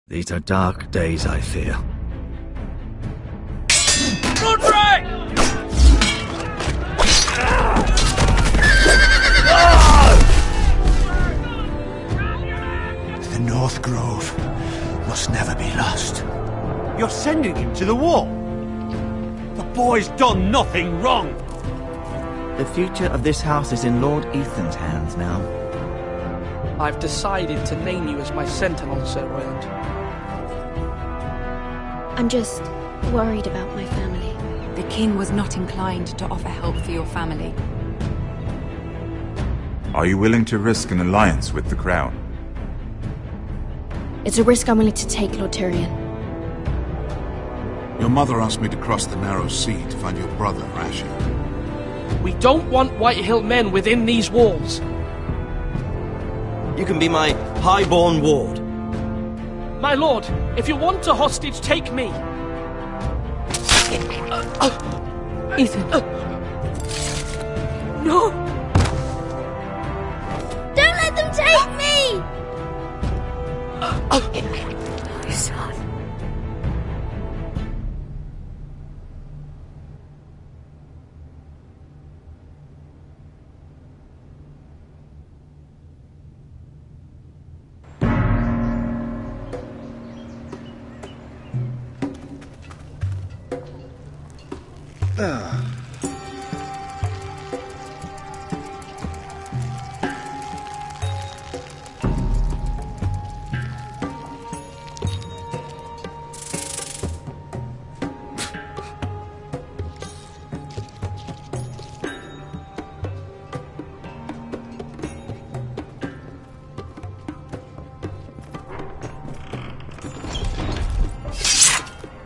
These are dark days, I fear. The North Grove must never be lost. You're sending him to the wall? The boy's done nothing wrong. The future of this house is in Lord Ethan's hands now. I've decided to name you as my sentinel, Sir Roland. I'm just worried about my family. The king was not inclined to offer help for your family. Are you willing to risk an alliance with the crown? It's a risk I'm willing to take, Lord Tyrion. Your mother asked me to cross the narrow sea to find your brother, Asher. We don't want Whitehill men within these walls. You can be my highborn ward. My lord, if you want a hostage, take me. Ethan. No! Don't let them take me! My son.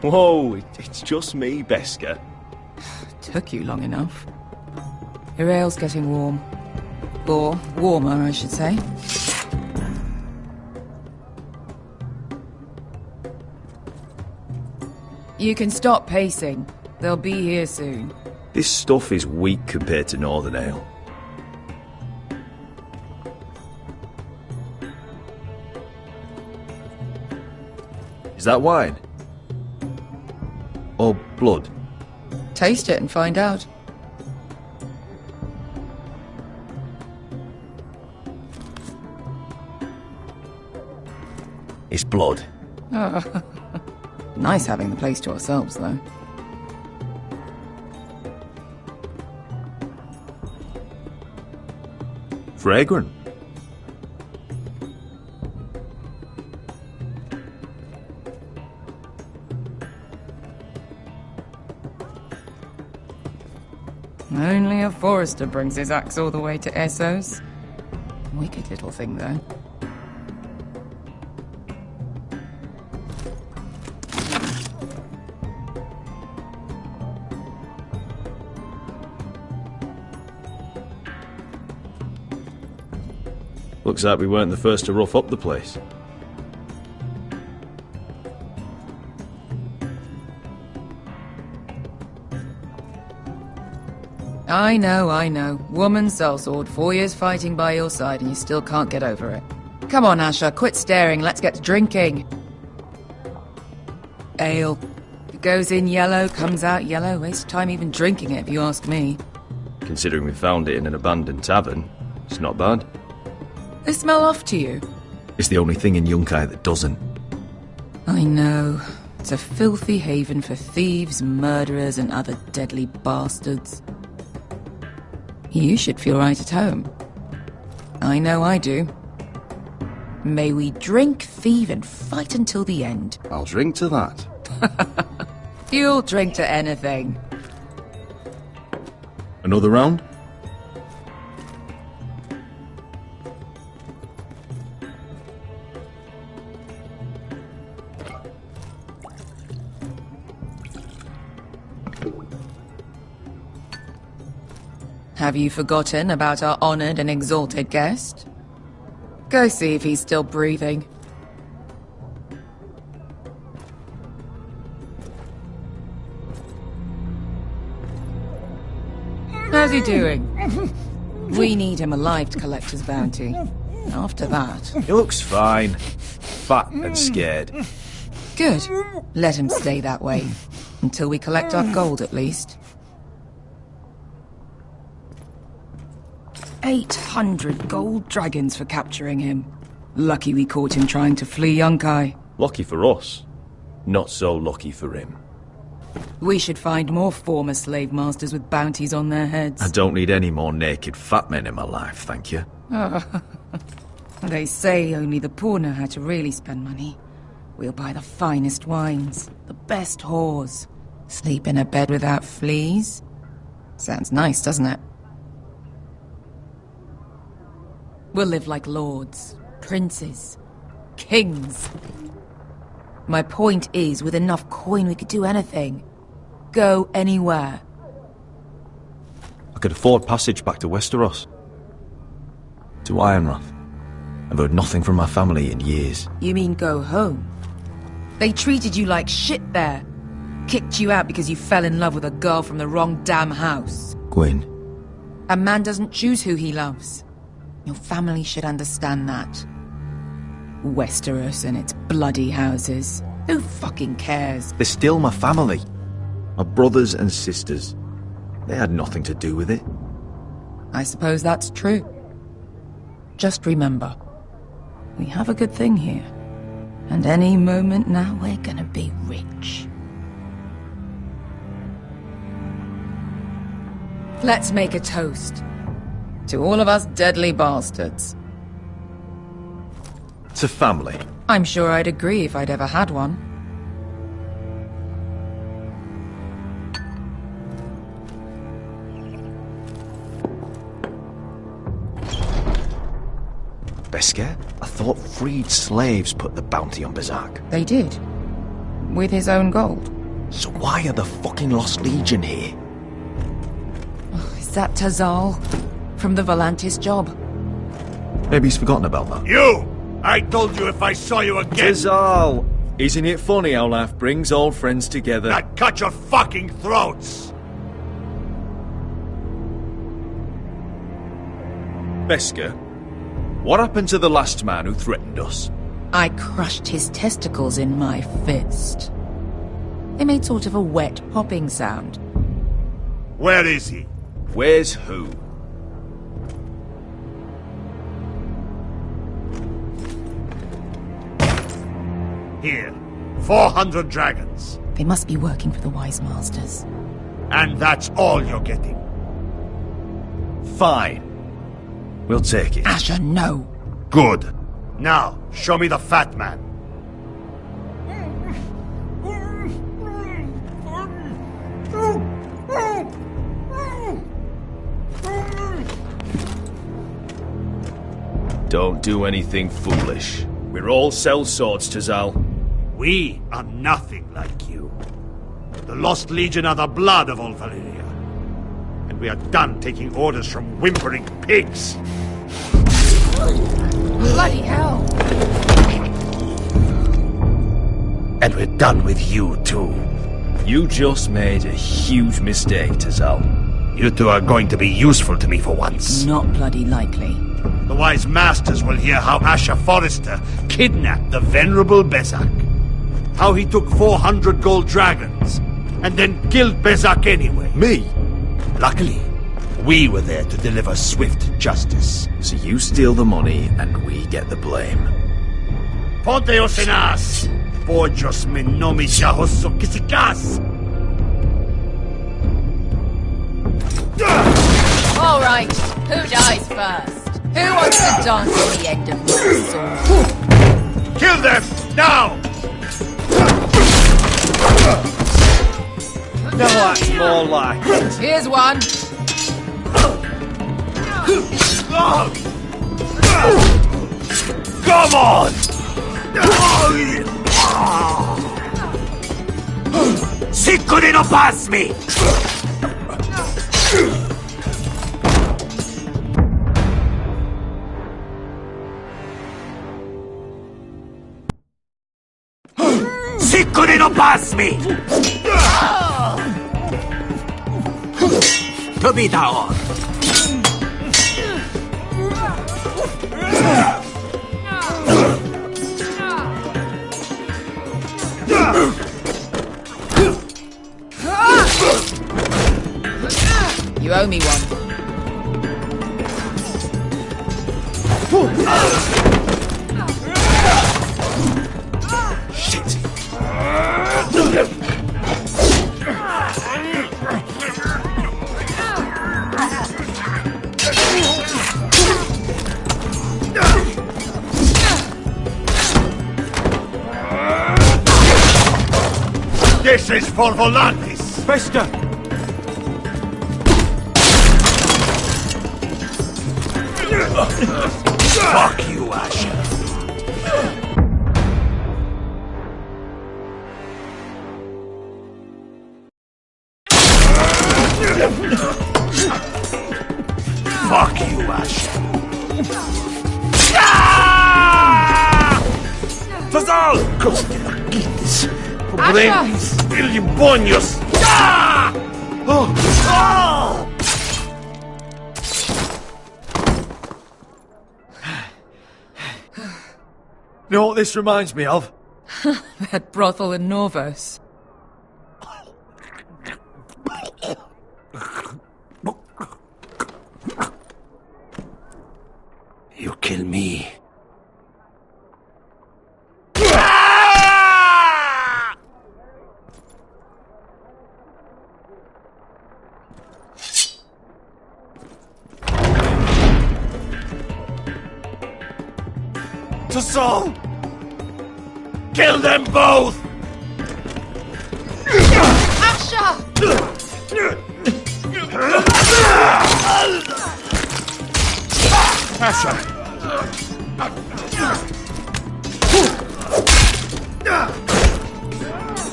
Whoa, it's just me, Beska. Took you long enough. Your ale's getting warm. Or warmer, I should say. You can stop pacing. They'll be here soon. This stuff is weak compared to Northern Ale. Is that wine? Or blood? Taste it and find out. It's blood. Nice having the place to ourselves, though. Fragrant. Only a forester brings his axe all the way to Essos. Wicked little thing, though. Looks like we weren't the first to rough up the place. I know. Woman sellsword, 4 years fighting by your side and you still can't get over it. Come on, Asher, quit staring, let's get to drinking. Ale. It goes in yellow, comes out yellow. Waste time even drinking it, if you ask me. Considering we found it in an abandoned tavern, it's not bad. They smell off to you. It's the only thing in Yunkai that doesn't. I know. It's a filthy haven for thieves, murderers, and other deadly bastards. You should feel right at home. I know I do. May we drink, thieve, and fight until the end. I'll drink to that. You'll drink to anything. Another round? Have you forgotten about our honored and exalted guest? Go see if he's still breathing. How's he doing? We need him alive to collect his bounty. After that... He looks fine. fat and scared. Good. Let him stay that way. Until we collect our gold, at least. 800 gold dragons for capturing him. Lucky we caught him trying to flee Yunkai. Lucky for us. Not so lucky for him. We should find more former slave masters with bounties on their heads. I don't need any more naked fat men in my life, thank you. They say only the poor know how to really spend money. We'll buy the finest wines, the best whores. Sleep in a bed without fleas. Sounds nice, doesn't it? We'll live like lords, princes, kings. My point is, with enough coin we could do anything. Go anywhere. I could afford passage back to Westeros. To Ironrath. I've heard nothing from my family in years. You mean go home? They treated you like shit there. Kicked you out because you fell in love with a girl from the wrong damn house. Gwyn. A man doesn't choose who he loves. Your family should understand that. Westeros and its bloody houses. Who fucking cares? They're still my family. My brothers and sisters. They had nothing to do with it. I suppose that's true. Just remember, we have a good thing here. And any moment now we're gonna be rich. Let's make a toast. To all of us deadly bastards. To family. I'm sure I'd agree if I'd ever had one. Beskar? I thought freed slaves put the bounty on Berserk. They did. With his own gold. So why are the fucking Lost Legion here? Is that Tazal? From the Volantis job? Maybe he's forgotten about that. You! I told you if I saw you again... Tazal! Isn't it funny how life brings old friends together? I'd cut your fucking throats! Beskar, what happened to the last man who threatened us? I crushed his testicles in my fist. They made sort of a wet popping sound. Where is he? Where's who? Here. 400 dragons. They must be working for the Wise Masters. And that's all you're getting. Fine. We'll take it. Asher, no. Good. Now, show me the fat man. Don't do anything foolish. We're all sellswords, Tazal. We are nothing like you. The Lost Legion are the blood of all Valyria. And we are done taking orders from whimpering pigs. Bloody hell! And we're done with you too. You just made a huge mistake, Tazal. You two are going to be useful to me for once. Not bloody likely. The Wise Masters will hear how Asher Forrester kidnapped the venerable Bezzak. How he took 400 gold dragons, and then killed Bezzak anyway. Me? Luckily, we were there to deliver swift justice. So you steal the money, and we get the blame. Ponteos en as! Pojos me nomi jahoso kisikas! All right, who dies first? Who wants to dance at the end of my sword? Kill them! Now! No, that's more like it. Here's one. Come on! Sicko di non pass me! Sicko di non pass me! To be down. Show me one. Shit! This is for Volantis! Bester! Fuck you, Asher! Fuck you, Asher! Fazal! Coste laquites! Pobrenis! Ilibonios! Oh! You know what this reminds me of? That brothel in Norvos. You kill me. To Saul! Kill them both! Asher! Asher!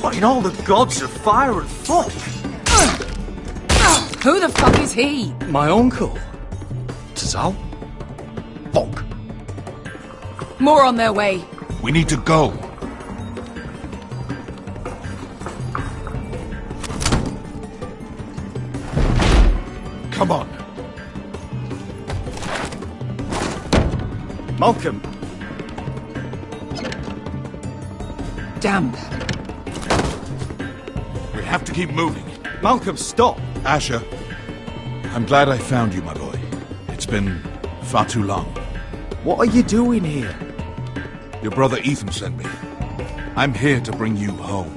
What in all the gods of fire and fuck? Who the fuck is he? My uncle. Tazal? Bonk. More on their way. We need to go. Come on. Malcolm. Damn. We have to keep moving. Malcolm, stop. Asher, I'm glad I found you, my boy. It's been far too long. What are you doing here? Your brother Ethan sent me. I'm here to bring you home.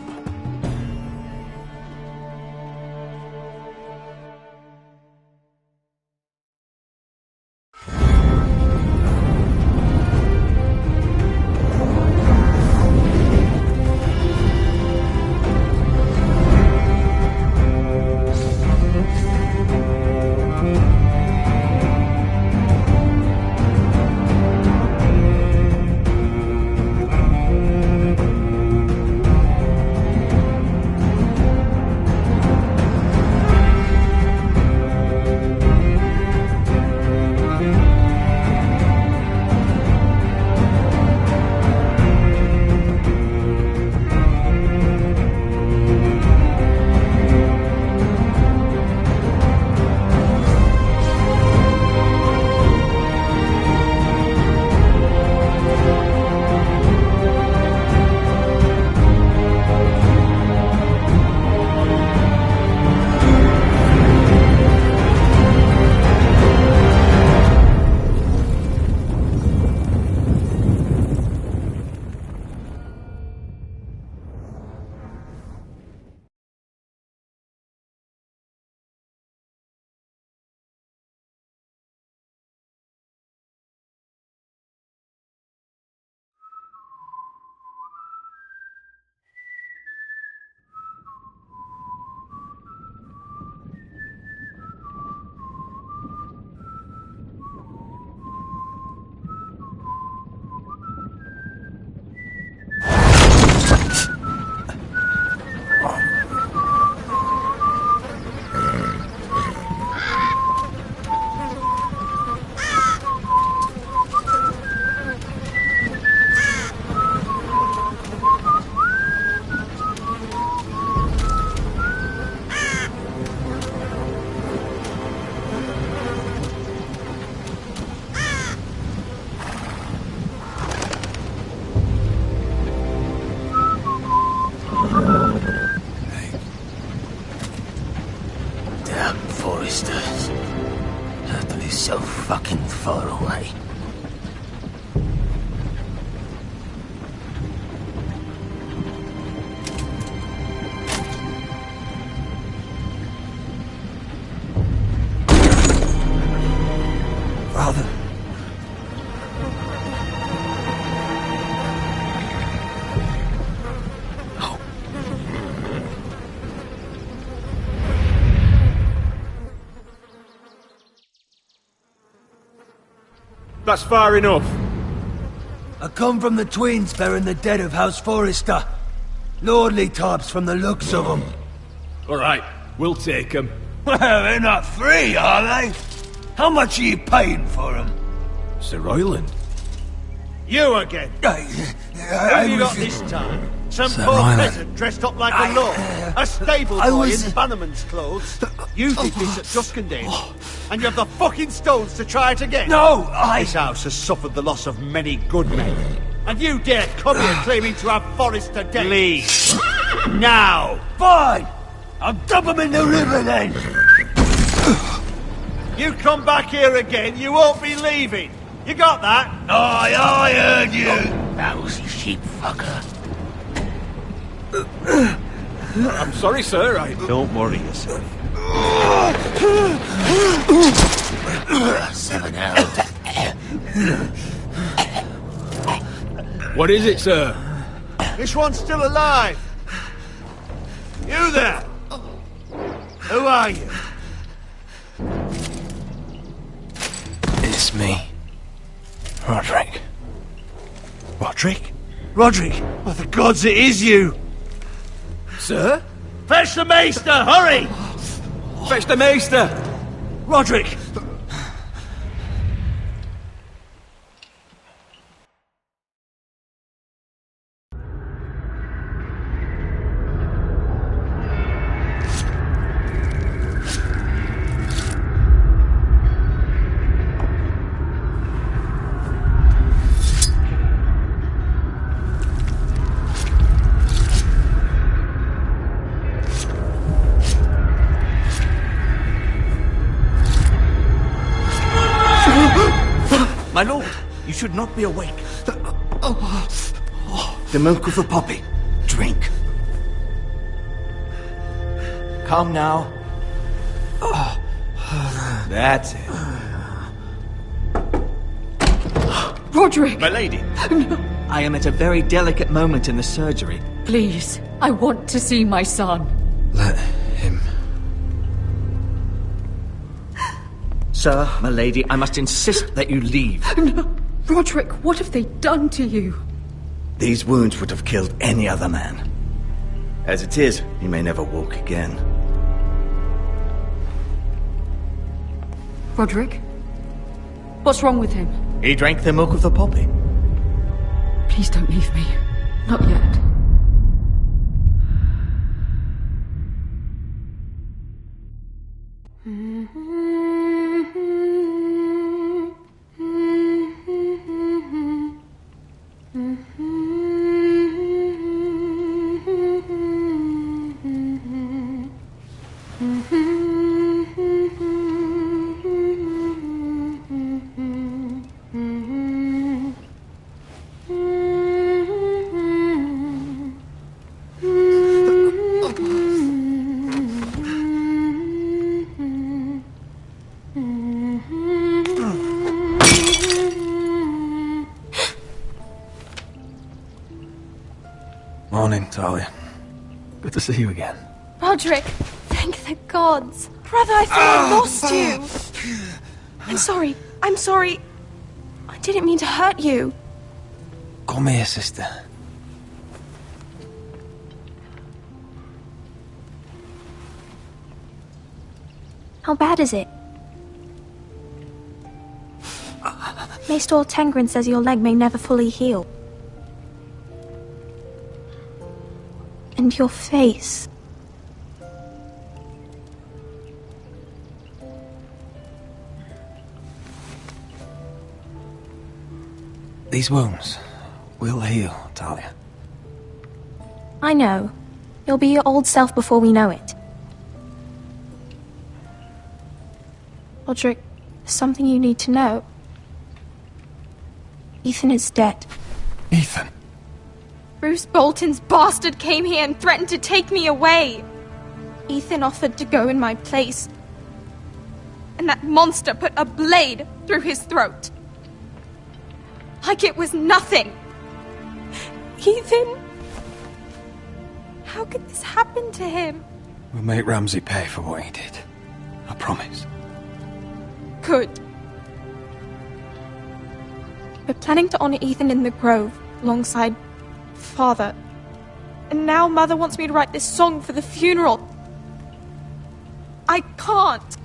far away. Father. That's far enough. I come from the twins bearing the dead of House Forrester. Lordly types from the looks of them. Alright, we'll take them. Well, they're not free, are they? How much are you paying for them? Sir Royland. You again. Who have you got this time? Some Sir poor Royland. peasant dressed up like a lord. A stable boy in Bannerman's clothes. You did this at Duskendale. And you have the fucking stones to try it again. No, This house has suffered the loss of many good men. And you dare come here claiming to have Forrester dead. Leave. Now. Fine! I'll dump them in the river then! You come back here again, you won't be leaving. You got that? Aye, I heard you! Lousy sheep fucker. I'm sorry, sir. Don't worry yourself. 7 out. What is it, sir? This one's still alive. You there? Who are you? It's me. Roderick. Roderick? Roderick? Oh, the gods, it is you! Sir? Fetch the maester, hurry! Fetch the maester! Roderick! My lord, you should not be awake. The milk of the poppy. Drink. Calm now. That's it. Roderick! My lady. No. I am at a very delicate moment in the surgery. Please, I want to see my son. Let him. Sir, my lady, I must insist that you leave. No. Roderick, what have they done to you? These wounds would have killed any other man. As it is, he may never walk again. Roderick? What's wrong with him? He drank the milk of the poppy. Please don't leave me. Not yet. Morning, Talia. Good to see you again. Roderick, thank the gods. Brother, I thought I lost you. I'm sorry. I'm sorry. I didn't mean to hurt you. Come here, sister. How bad is it? Maester Tengrin says your leg may never fully heal. And your face. These wounds will heal, Talia. I know. You'll be your old self before we know it. Roderick, there's something you need to know. Ethan is dead. Ethan? Bruce Bolton's bastard came here and threatened to take me away. Ethan offered to go in my place. And that monster put a blade through his throat. Like it was nothing. Ethan? How could this happen to him? We'll make Ramsay pay for what he did. I promise. Good. We're planning to honor Ethan in the Grove, alongside Father. And now Mother wants me to write this song for the funeral. I can't.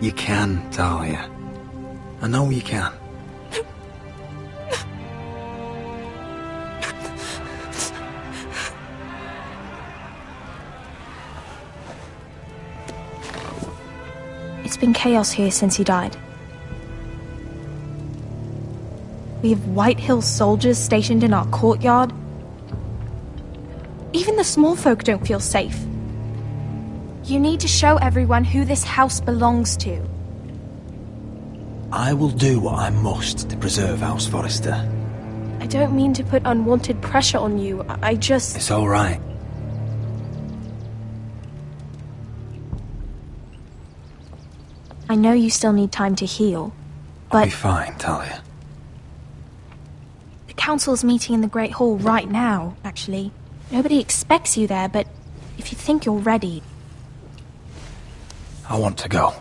You can, Talia. I know you can. It's been chaos here since he died. We have White Hill soldiers stationed in our courtyard. Even the small folk don't feel safe. You need to show everyone who this house belongs to. I will do what I must to preserve House Forrester. I don't mean to put unwanted pressure on you. I just... It's all right. I know you still need time to heal, but... I'll be fine, Talia. The council's meeting in the Great Hall right now, actually. Nobody expects you there, but if you think you're ready... I want to go.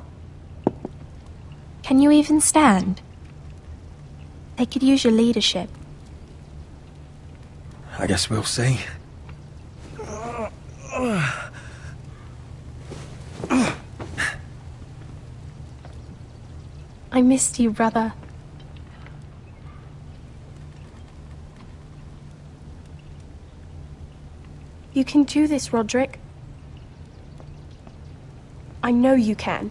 Can you even stand? They could use your leadership. I guess we'll see. I missed you, brother. You can do this, Roderick. I know you can.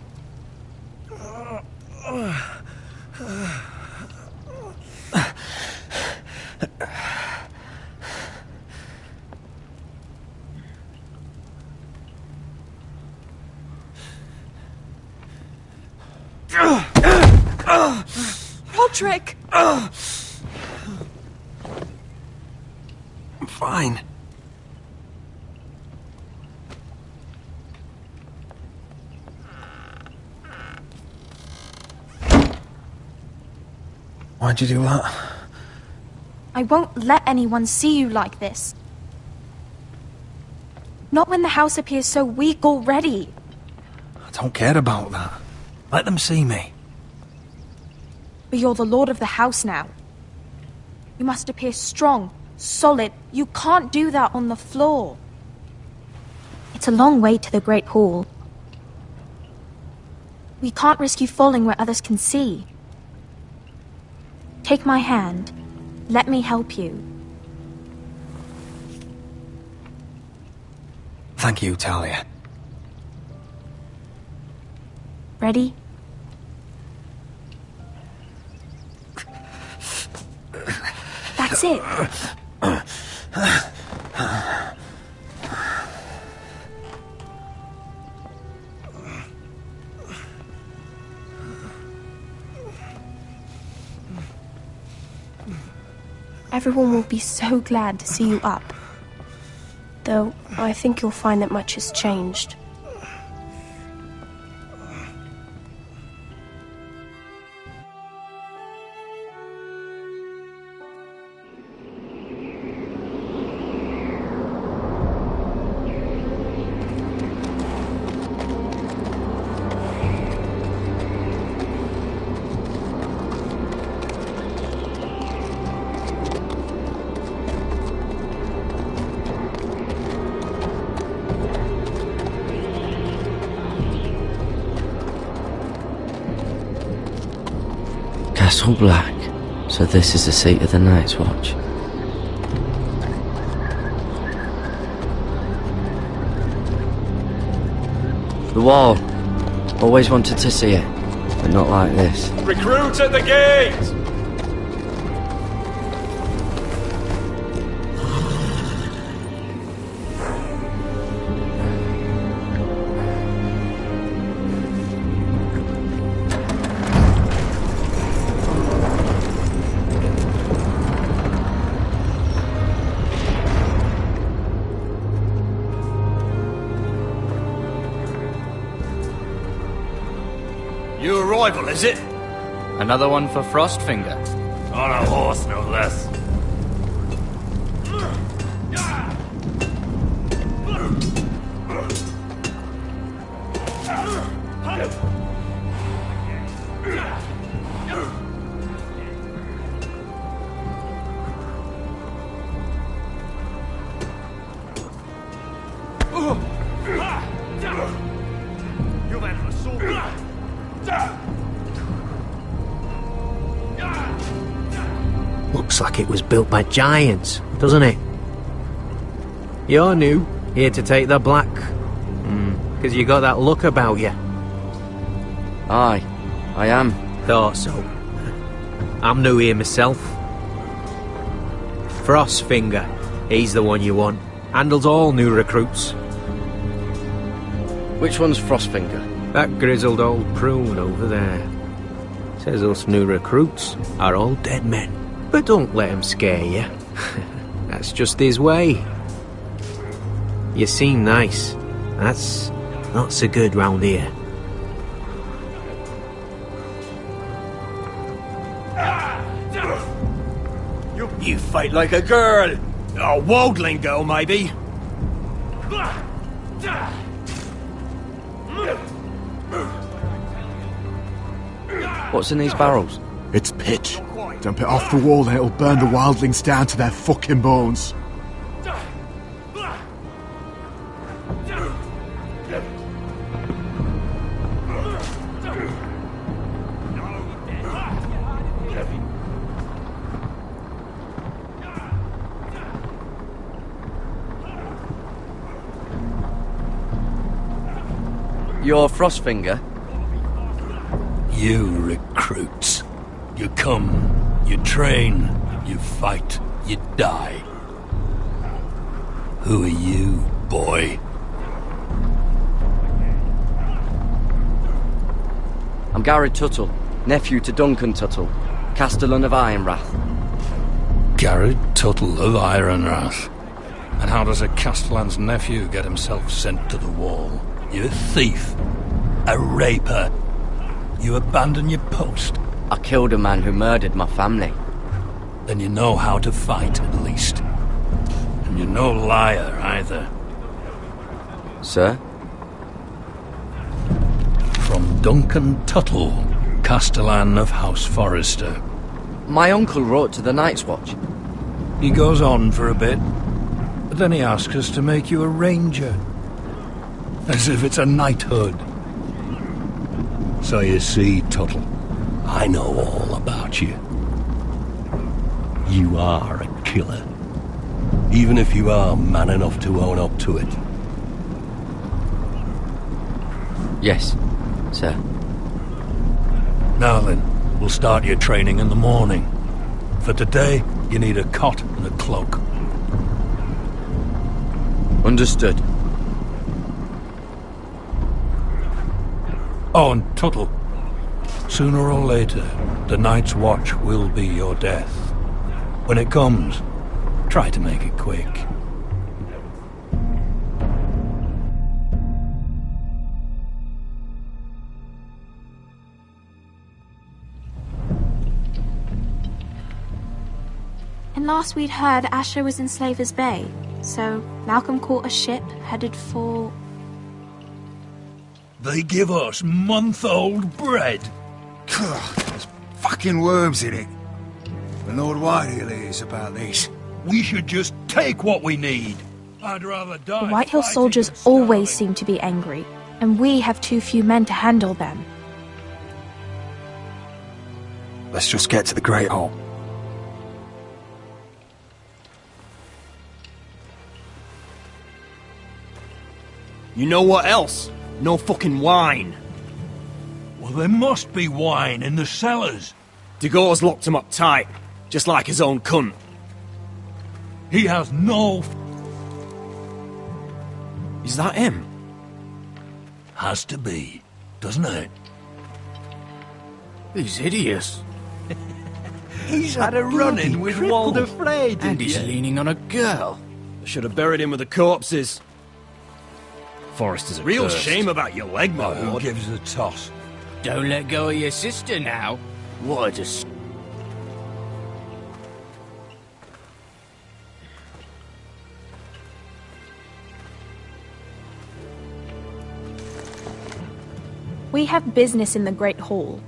Roderick! I'm fine. Why'd you do that? I won't let anyone see you like this. Not when the house appears so weak already. I don't care about that. Let them see me. But you're the lord of the house now. You must appear strong, solid. You can't do that on the floor. It's a long way to the Great Hall. We can't risk you falling where others can see. Take my hand. Let me help you. Thank you, Talia. Ready? That's it. Everyone will be so glad to see you up. Though, I think you'll find that much has changed. Castle Black. So this is the seat of the Night's Watch. The wall. Always wanted to see it, but not like this. Recruit at the gate! arrival, is it? Another one for Frostfinger. On a horse, no less. Looks like it was built by giants, doesn't it? You're new, here to take the black. Because you got that look about you. Aye, I am. Thought so. I'm new here myself. Frostfinger, he's the one you want. Handles all new recruits. Which one's Frostfinger? That grizzled old prune over there. Says us new recruits are all dead men. But don't let him scare you. That's just his way. You seem nice. That's not so good round here. You fight like a girl. A wildling girl, maybe. What's in these barrels? It's pitch. Dump it off the wall and it'll burn the wildlings down to their fucking bones. You're Frostfinger? You recruits. You come, you train, you fight, you die. Who are you, boy? I'm Gary Tuttle, nephew to Duncan Tuttle, Castellan of Ironrath. Garrett Tuttle of Ironrath. And how does a Castellan's nephew get himself sent to the wall? You're a thief. A raper. You abandon your post. I killed a man who murdered my family. Then you know how to fight, at least. And you're no liar, either. Sir? From Duncan Tuttle, Castellan of House Forrester. My uncle wrote to the Night's Watch. He goes on for a bit, but then he asks us to make you a ranger. As if it's a knighthood. So you see, Tuttle, I know all about you. You are a killer. Even if you are man enough to own up to it. Yes, sir. Now then, we'll start your training in the morning. For today, you need a cot and a cloak. Understood. Oh, and Tuttle, sooner or later, the Night's Watch will be your death. When it comes, try to make it quick. And last we'd heard Asher was in Slaver's Bay, so Malcolm caught a ship headed for... They give us month-old bread. There's fucking worms in it. The Lord Whitehill is about these. We should just take what we need. I'd rather die. The Whitehill soldiers always seem to be angry, and we have too few men to handle them. Let's just get to the Great Hall. You know what else? No fucking wine. Well, there must be wine in the cellars. Degor's locked him up tight, just like his own cunt. He has no... Is that him? Has to be, doesn't it? He's hideous. He's had a run-in with Walder Frey, And he's leaning on a girl. I should have buried him with the corpses. Forrester's a Real cursed. shame about your leg, my Who lord. gives a toss? Don't let go of your sister now. What a dis... We have business in the Great Hall.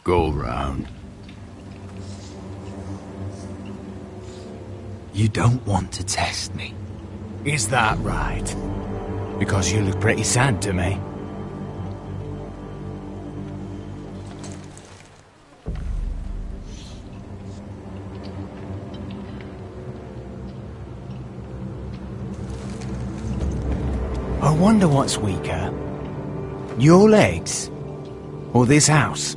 Go round. You don't want to test me. Is that right? Because you look pretty sad to me. I wonder what's weaker. Your legs? Or this house?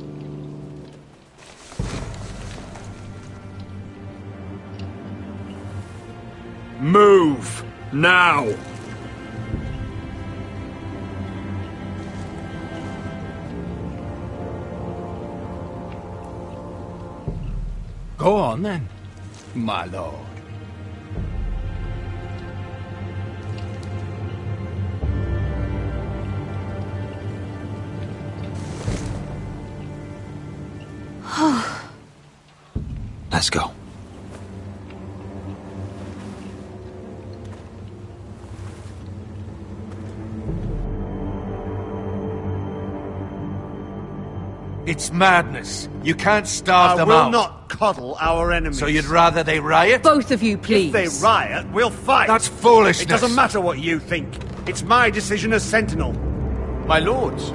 Move! Now! Go on then, my lord. Let's go. It's madness. You can't starve them out. I will not coddle our enemies. So you'd rather they riot? Both of you, please. If they riot, we'll fight. That's foolishness. It doesn't matter what you think. It's my decision as Sentinel. My lords.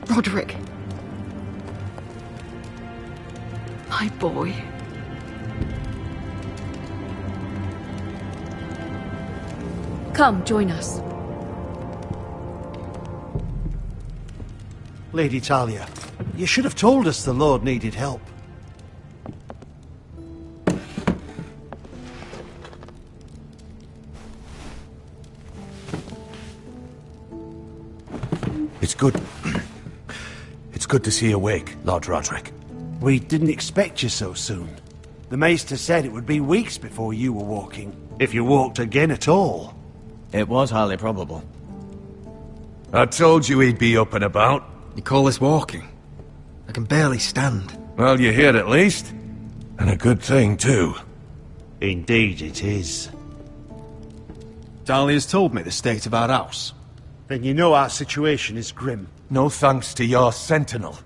Roderick. My boy. Come, join us. Lady Talia, you should have told us the Lord needed help. It's good. It's good to see you awake, Lord Roderick. We didn't expect you so soon. The Maester said it would be weeks before you were walking, if you walked again at all. It was highly probable. I told you he'd be up and about. You call this walking? I can barely stand. Well, you're here at least. And a good thing, too. Indeed it is. Dahlia's told me the state of our house. Then you know our situation is grim. No thanks to your sentinel.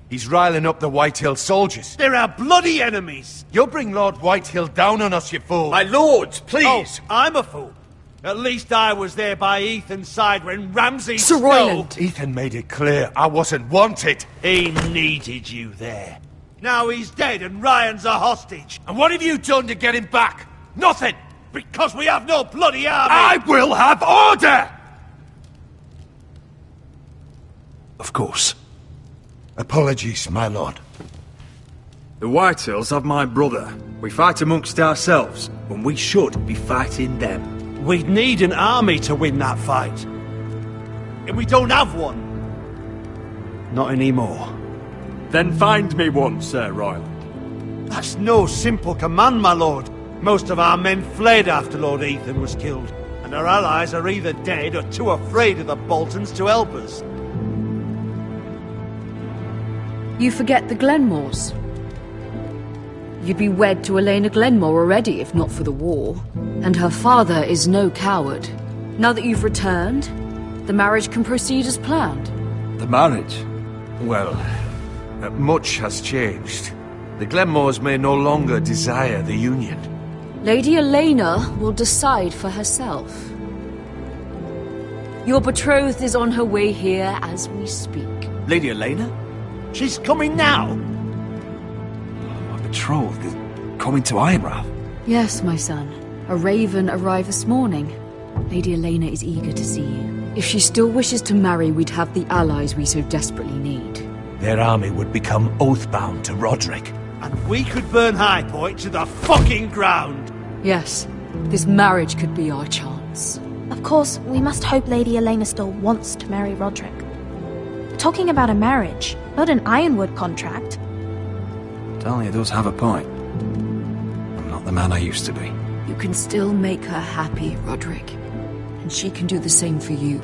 He's riling up the Whitehill soldiers. They're our bloody enemies! You'll bring Lord Whitehill down on us, you fool! My lords, please! Oh, I'm a fool. At least I was there by Ethan's side when Ramsay... Sir Royland! Ethan made it clear I wasn't wanted. He needed you there. Now he's dead and Ryan's a hostage. And what have you done to get him back? Nothing! Because we have no bloody army! I will have order! Of course. Apologies, my lord. The Whitehills have my brother. We fight amongst ourselves, when we should be fighting them. We'd need an army to win that fight. And we don't have one. Not anymore. Then find me one, Sir Royland. That's no simple command, my lord. Most of our men fled after Lord Ethan was killed, and our allies are either dead or too afraid of the Boltons to help us. You forget the Glenmores. You'd be wed to Elena Glenmore already, if not for the war. And her father is no coward. Now that you've returned, the marriage can proceed as planned. The marriage? Well, much has changed. The Glenmores may no longer desire the union. Lady Elena will decide for herself. Your betrothed is on her way here as we speak. Lady Elena? She's coming now! My betrothed is coming to Ironrath. Yes, my son. A raven arrived this morning. Lady Elena is eager to see you. If she still wishes to marry, we'd have the allies we so desperately need. Their army would become oath-bound to Roderick. And we could burn High Point to the fucking ground! Yes, this marriage could be our chance. Of course, we must hope Lady Elena still wants to marry Roderick. talking about a marriage, not an Ironwood contract. Talia does have a point. I'm not the man I used to be. You can still make her happy, Roderick. And she can do the same for you.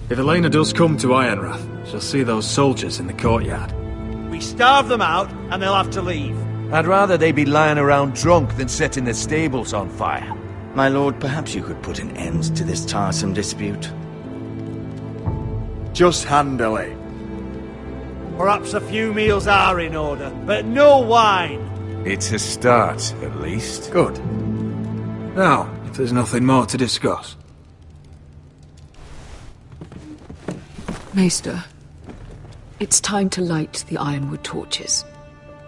If Elena does come to Ironrath, she'll see those soldiers in the courtyard. We starve them out, and they'll have to leave. I'd rather they be lying around drunk than setting the stables on fire. My lord, perhaps you could put an end to this tiresome dispute. Just handily. Perhaps a few meals are in order, but no wine. It's a start, at least. Good. Now, if there's nothing more to discuss. Maester, it's time to light the Ironwood torches.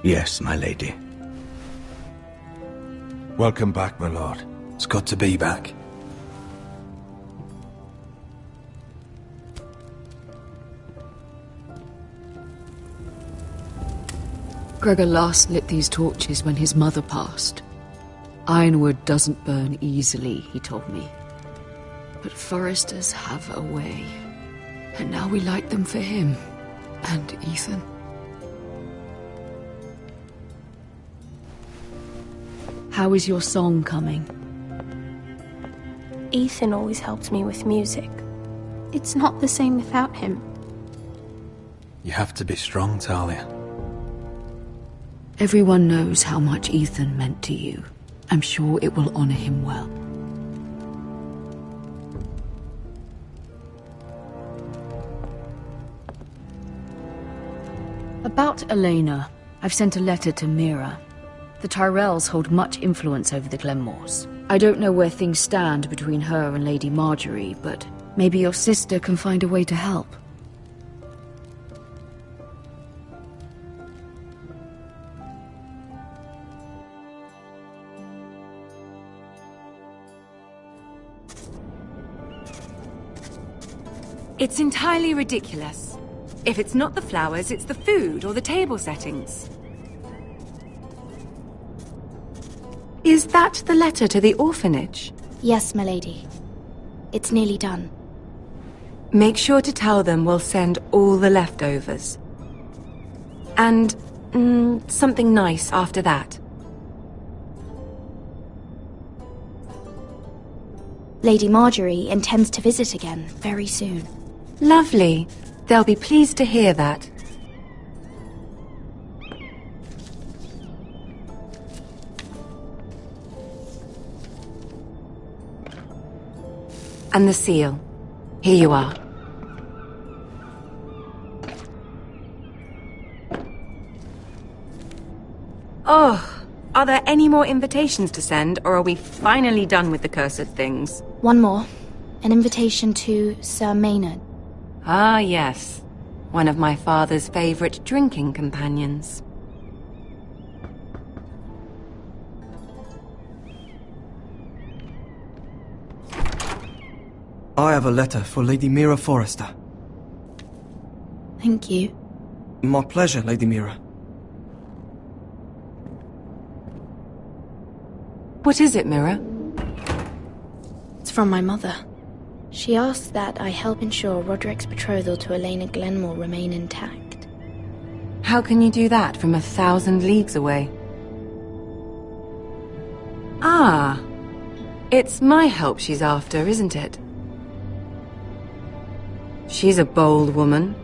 Yes, my lady. Welcome back, my lord. It's good to be back. Gregor last lit these torches when his mother passed. Ironwood doesn't burn easily, he told me. But foresters have a way. And now we light them for him. And Ethan. How is your song coming? Ethan always helps me with music. It's not the same without him. You have to be strong, Talia. Everyone knows how much Ethan meant to you. I'm sure it will honor him well. About Elena, I've sent a letter to Mira. The Tyrells hold much influence over the Glenmores. I don't know where things stand between her and Lady Marjorie, but maybe your sister can find a way to help. It's entirely ridiculous. If it's not the flowers, it's the food or the table settings. Is that the letter to the orphanage? Yes, my lady. It's nearly done. Make sure to tell them we'll send all the leftovers. And something nice after that. Lady Marjorie intends to visit again very soon. Lovely. They'll be pleased to hear that. And the seal. Here you are. Oh, are there any more invitations to send, or are we finally done with the cursed things? One more. An invitation to Sir Maynard. Ah, yes. One of my father's favorite drinking companions. I have a letter for Lady Mira Forrester. Thank you. My pleasure, Lady Mira. What is it, Mira? It's from my mother. She asks that I help ensure Roderick's betrothal to Elena Glenmore remain intact. How can you do that from 1,000 leagues away? Ah, it's my help she's after, isn't it? She's a bold woman.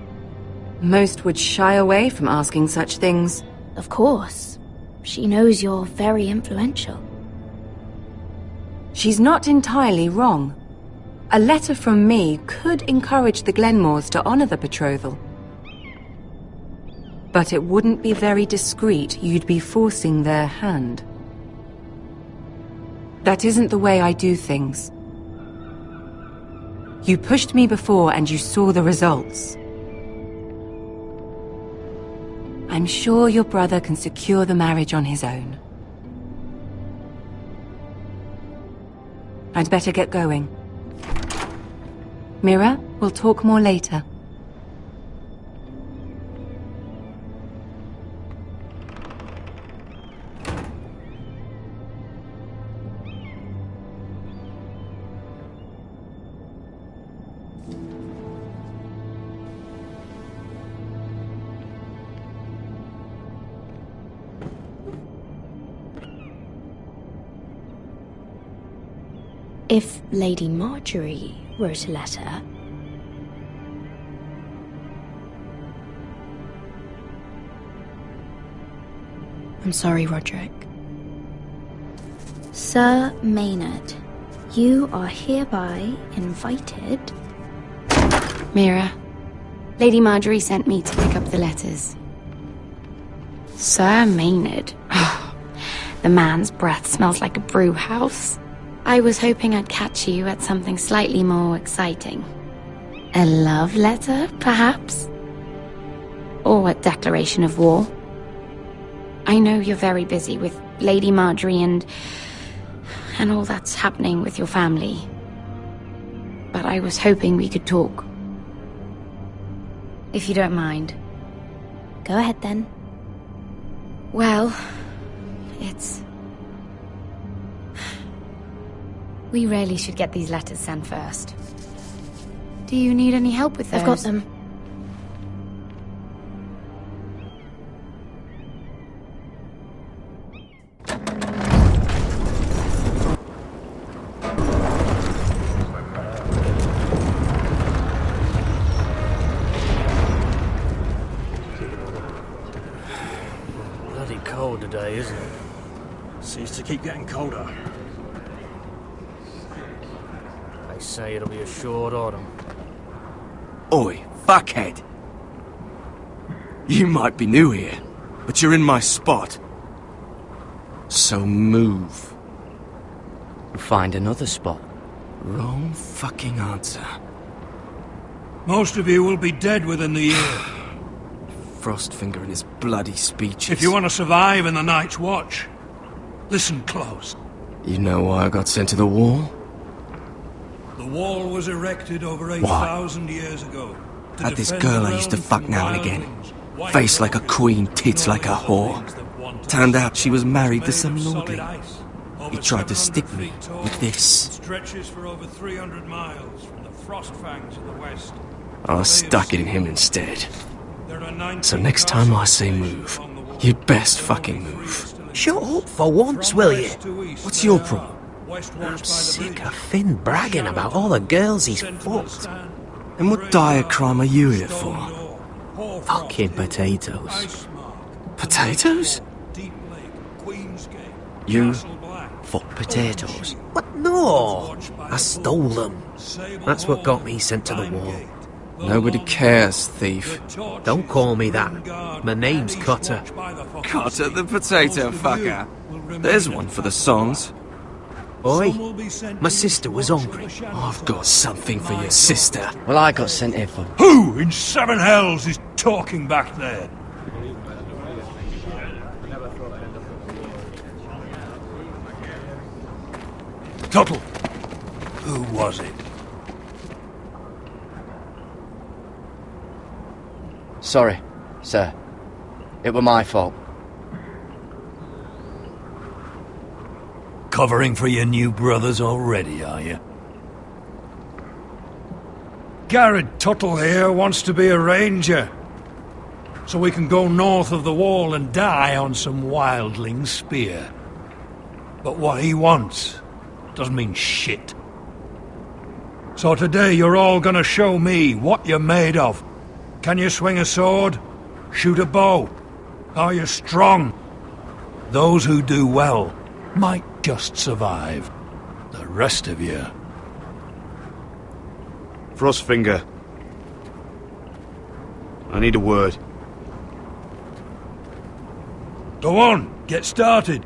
Most would shy away from asking such things. Of course. She knows you're very influential. She's not entirely wrong. A letter from me could encourage the Glenmores to honor the betrothal. But it wouldn't be very discreet. You'd be forcing their hand. That isn't the way I do things. You pushed me before and you saw the results. I'm sure your brother can secure the marriage on his own. I'd better get going. Mira, we'll talk more later. If Lady Marjorie wrote a letter... I'm sorry, Roderick. Sir Maynard, you are hereby invited... Mira, Lady Marjorie sent me to pick up the letters. Sir Maynard? Oh, the man's breath smells like a brew house. I was hoping I'd catch you at something slightly more exciting. A love letter, perhaps? Or a declaration of war? I know you're very busy with Lady Marjorie and all that's happening with your family. But I was hoping we could talk. If you don't mind. Go ahead, then. Well, it's... We really should get these letters sent first. Do you need any help with those? I've got them. Bloody cold today, isn't it? Seems to keep getting colder. They say it'll be a short autumn. Oi, fuckhead. You might be new here, but you're in my spot. So move. Find another spot. Wrong fucking answer. Most of you will be dead within the year. Frostfinger and his bloody speeches. If you want to survive in the Night's Watch, listen close. You know why I got sent to the wall? The wall was erected over 8,000 years ago. Had this girl I used to fuck now and again. Face like a queen, tits like a whore. Turned out she was married to some lordly. He tried to stick me with this. Stretches for over 300 miles from the frost fangs of the west. I stuck it in him instead. So next time I say move, you'd best fucking move. Shut up for once, will you? What's your problem? I'm sick of Finn bragging about all the girls he's fucked. And what dire crime are you here for? Fucking potatoes. Potatoes? You fuck potatoes? What? No! I stole them. That's what got me sent to the wall. Nobody cares, thief. Don't call me that. My name's Cutter. Cutter the potato fucker. There's one for the songs. Oi, my sister was hungry. I've got something for your sister. Well, I got sent here for... Who in seven hells is talking back there? Tuttle, who was it? Sorry, sir. It were my fault. Covering for your new brothers already, are you? Garrett Tuttle here wants to be a ranger. So we can go north of the wall and die on some wildling's spear. But what he wants doesn't mean shit. So today you're all gonna show me what you're made of. Can you swing a sword? Shoot a bow? Are you strong? Those who do well might just survive. The rest of you... Frostfinger. I need a word. Go on, get started.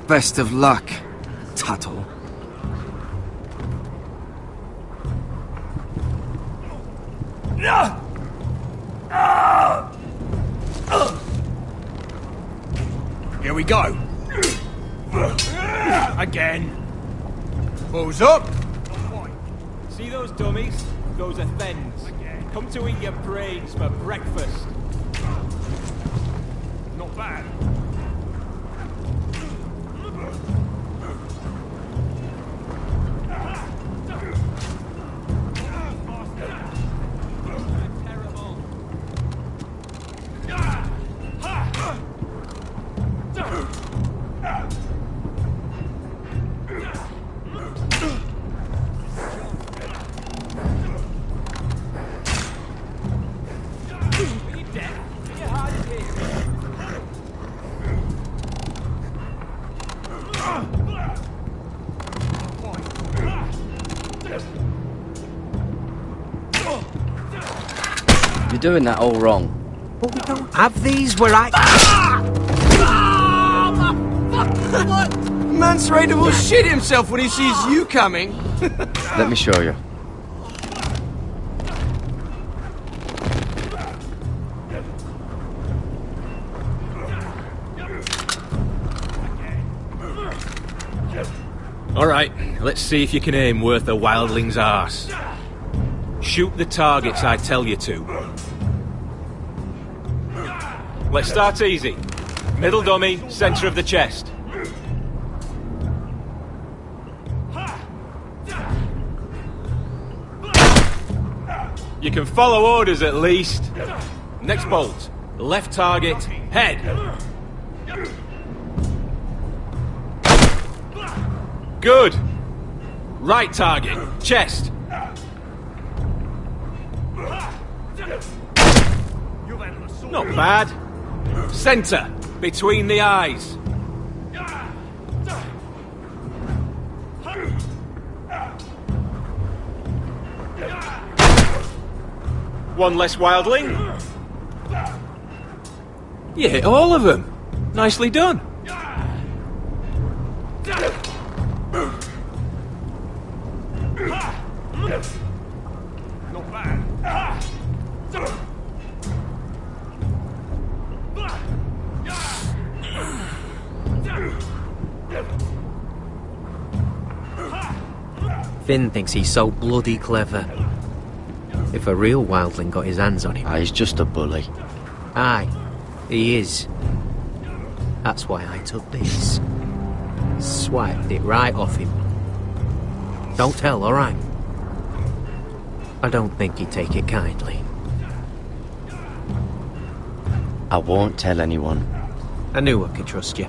Best of luck, Tuttle. Here we go. Again. Who's up? See those dummies? Those are Thens. Come to eat your brains for breakfast. Not bad. doing that all wrong. But we don't have these where I... Man's Raider will shit himself when he sees you coming. Let me show you. Alright, let's see if you can aim worth a wildling's arse. Shoot the targets I tell you to. Let's start easy. Middle dummy, centre of the chest. You can follow orders at least. Next bolt. Left target, head. Good. Right target, chest. Not bad. Centre, between the eyes. One less wildling. You hit all of them. Nicely done. Not bad. Finn thinks he's so bloody clever. If a real wildling got his hands on him... He's just a bully. Aye, he is. That's why I took this. Swiped it right off him. Don't tell, alright? I don't think he'd take it kindly. I won't tell anyone. I knew I could trust you.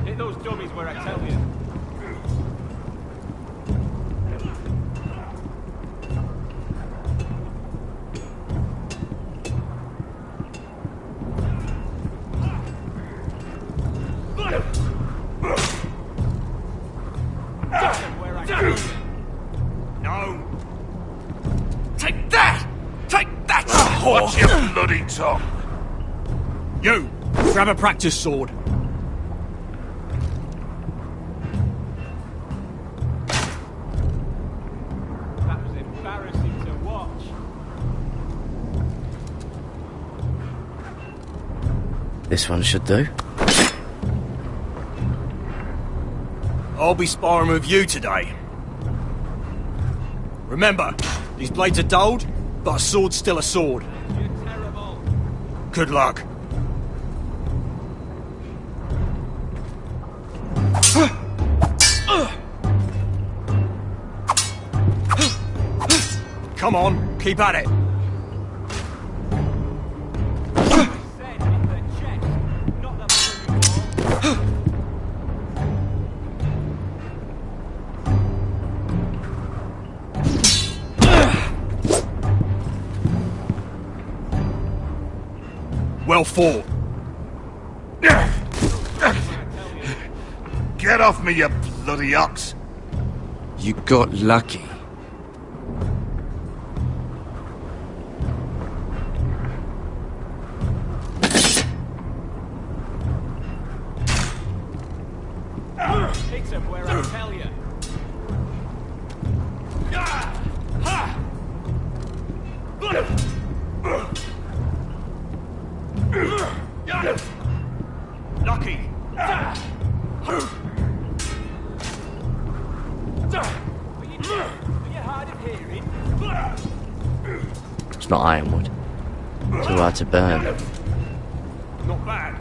Hit those dummies where I tell you. No. Take that! Take that! Watch your bloody tongue! You! Grab a practice sword. That was embarrassing to watch. This one should do. I'll be sparring with you today. Remember, these blades are dulled, but a sword's still a sword. You're terrible. Good luck. Come on, keep at it. Well fought. Get off me, you bloody ox! You got lucky. Hit him where I tell you. Lucky. Are you hard of hearing? It's not ironwood. Too hard to burn. Not bad.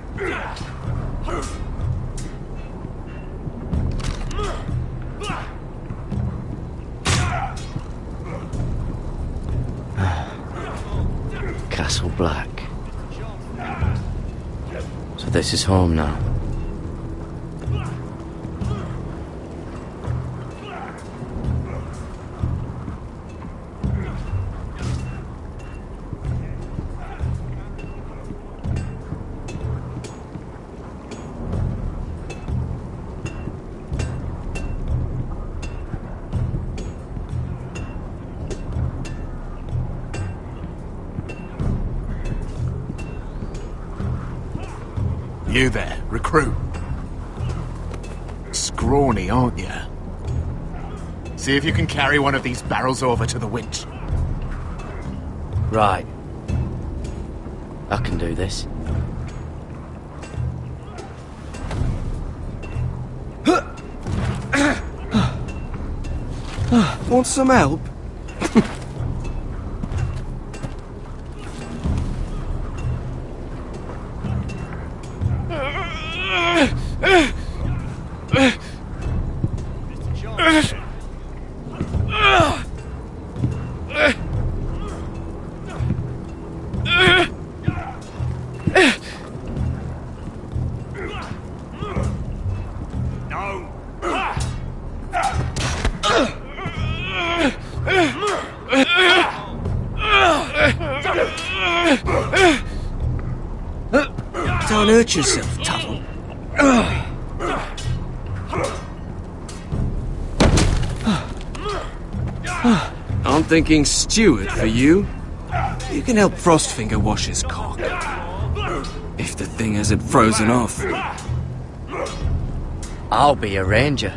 Castle Black. So this is home now. You there, recruit. Scrawny, aren't you? See if you can carry one of these barrels over to the winch. Right. I can do this. Want some help? Don't hurt yourself, Tuttle. I'm thinking steward for you. You can help Frostfinger wash his cock. If the thing hasn't frozen off. I'll be a ranger.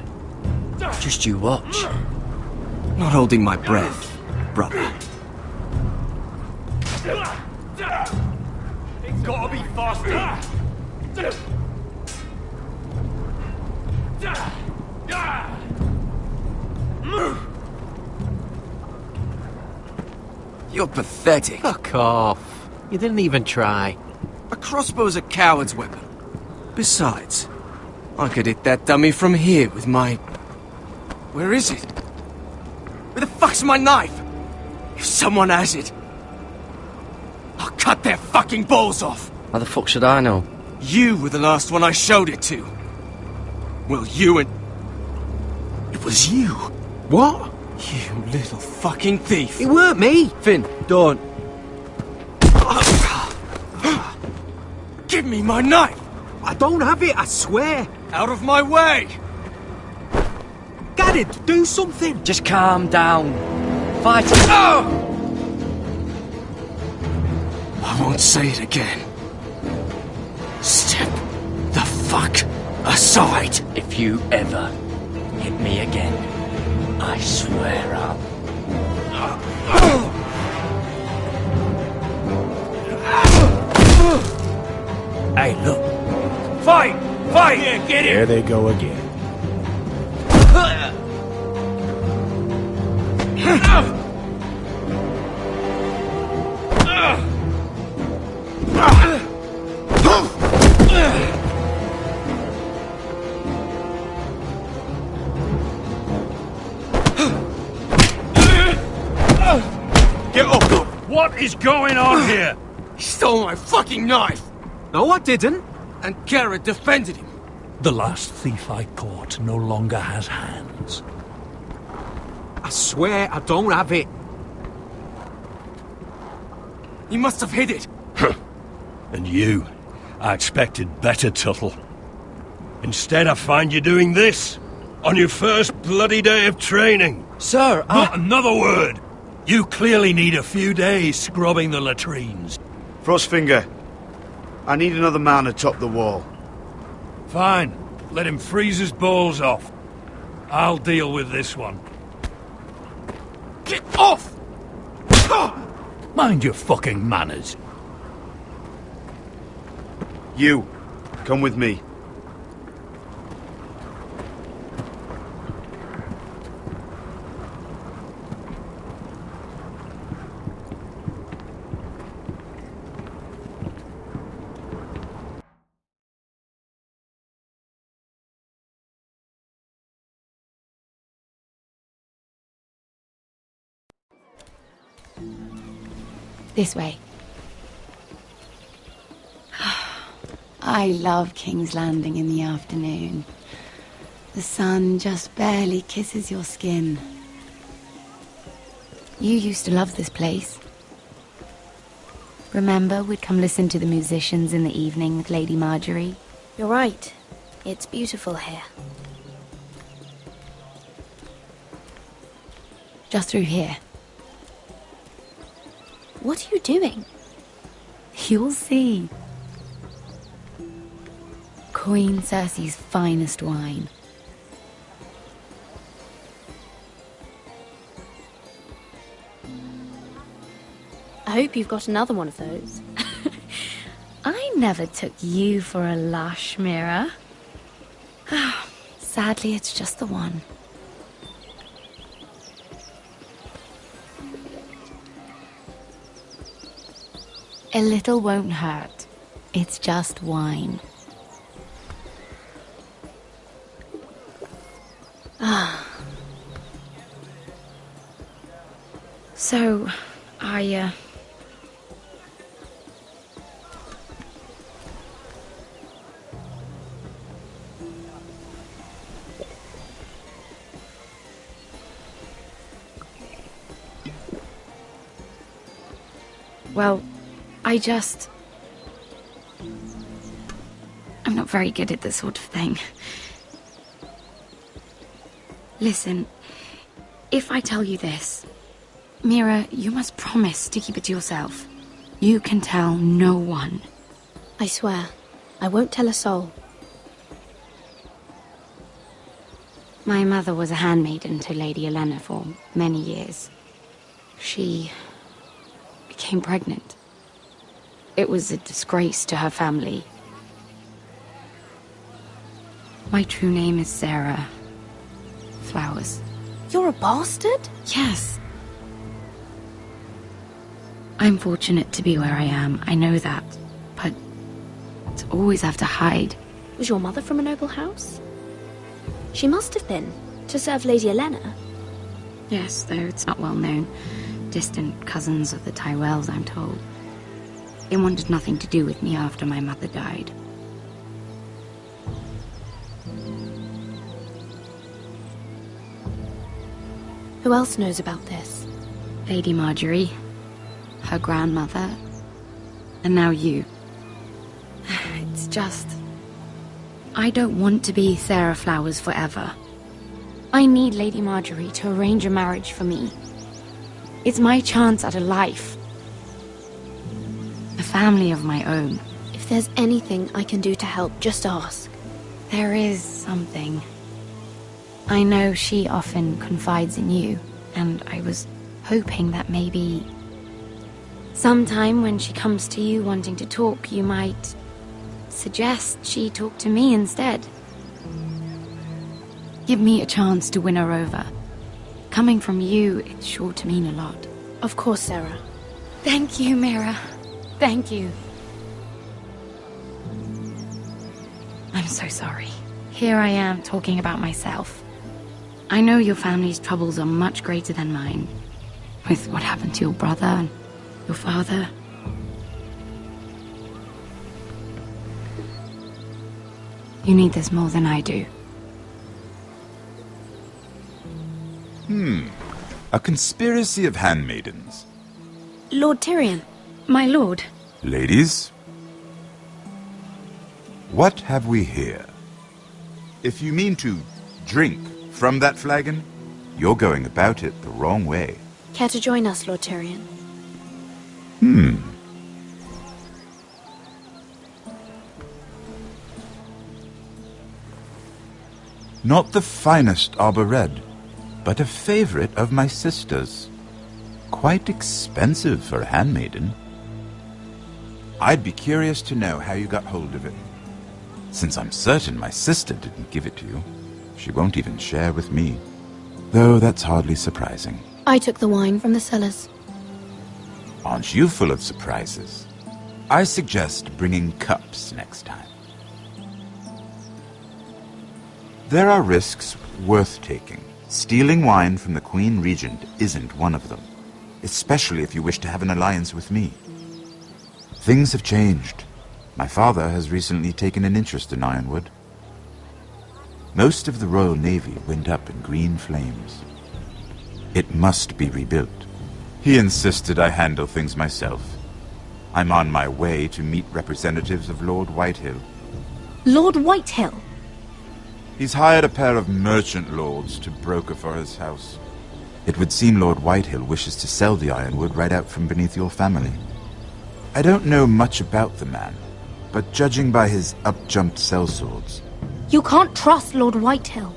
Just you watch. Not holding my breath, brother. It's gotta be faster! You're pathetic. Fuck off. You didn't even try. A crossbow's a coward's weapon. Besides, I could hit that dummy from here with my... Where is it? Where the fuck's my knife? If someone has it, I'll cut their fucking balls off. How the fuck should I know? You were the last one I showed it to. Well, you and... It was you. What? You little fucking thief. It weren't me. Finn, don't. Give me my knife. I don't have it, I swear. Out of my way. Garrett, do something. Just calm down. Fight it. I won't say it again. Step the fuck aside. If you ever hit me again, I swear I'll... Hey, look. Fight! Fight! Yeah, get him! There they go again. Get up! What is going on here? He stole my fucking knife! No, I didn't. And Garrett defended him. The last thief I caught no longer has hands. I swear I don't have it. He must have hid it. And you? I expected better, Tuttle. Instead, I find you doing this on your first bloody day of training. Sir, Not another word! You clearly need a few days scrubbing the latrines. Frostfinger, I need another man atop the wall. Fine. Let him freeze his balls off. I'll deal with this one. Get off! Mind your fucking manners. You, come with me. This way. I love King's Landing in the afternoon. The sun just barely kisses your skin. You used to love this place. Remember, we'd come listen to the musicians in the evening with Lady Marjorie? You're right. It's beautiful here. Just through here. What are you doing? You'll see. Queen Cersei's finest wine. I hope you've got another one of those. I never took you for a lush, Mira. Sadly, it's just the one. A little won't hurt. It's just wine. So, well, I'm not very good at this sort of thing. Listen, if I tell you this, Mira, you must promise to keep it to yourself. You can tell no one. I swear, I won't tell a soul. My mother was a handmaiden to Lady Olenna for many years. She became pregnant. It was a disgrace to her family. My true name is Sarah Flowers. You're a bastard? Yes. I'm fortunate to be where I am, I know that. But to always have to hide. Was your mother from a noble house? She must have been, to serve Lady Olenna. Yes, though it's not well known. Distant cousins of the Tyrells, I'm told. They wanted nothing to do with me after my mother died. Who else knows about this? Lady Marjorie, her grandmother, and now you. It's just... I don't want to be Sarah Flowers forever. I need Lady Marjorie to arrange a marriage for me. It's my chance at a life. A family of my own. If there's anything I can do to help, just ask. There is something. I know she often confides in you, and I was hoping that maybe... sometime when she comes to you wanting to talk, you might suggest she talk to me instead. Give me a chance to win her over. Coming from you, it's sure to mean a lot. Of course, Sarah. Thank you, Mira. Thank you. I'm so sorry. Here I am talking about myself. I know your family's troubles are much greater than mine. With what happened to your brother and your father. You need this more than I do. A conspiracy of handmaidens. Lord Tyrion. My lord. Ladies, what have we here? If you mean to drink from that flagon, you're going about it the wrong way. Care to join us, Lord Tyrion? Not the finest arbor red, but a favorite of my sister's. Quite expensive for a handmaiden. I'd be curious to know how you got hold of it. Since I'm certain my sister didn't give it to you, she won't even share with me. Though that's hardly surprising. I took the wine from the cellars. Aren't you full of surprises? I suggest bringing cups next time. There are risks worth taking. Stealing wine from the Queen Regent isn't one of them, especially if you wish to have an alliance with me. Things have changed. My father has recently taken an interest in Ironwood. Most of the Royal Navy went up in green flames. It must be rebuilt. He insisted I handle things myself. I'm on my way to meet representatives of Lord Whitehill. Lord Whitehill? He's hired a pair of merchant lords to broker for his house. It would seem Lord Whitehill wishes to sell the Ironwood right out from beneath your family. I don't know much about the man, but judging by his up-jumped sellswords, You can't trust Lord Whitehill.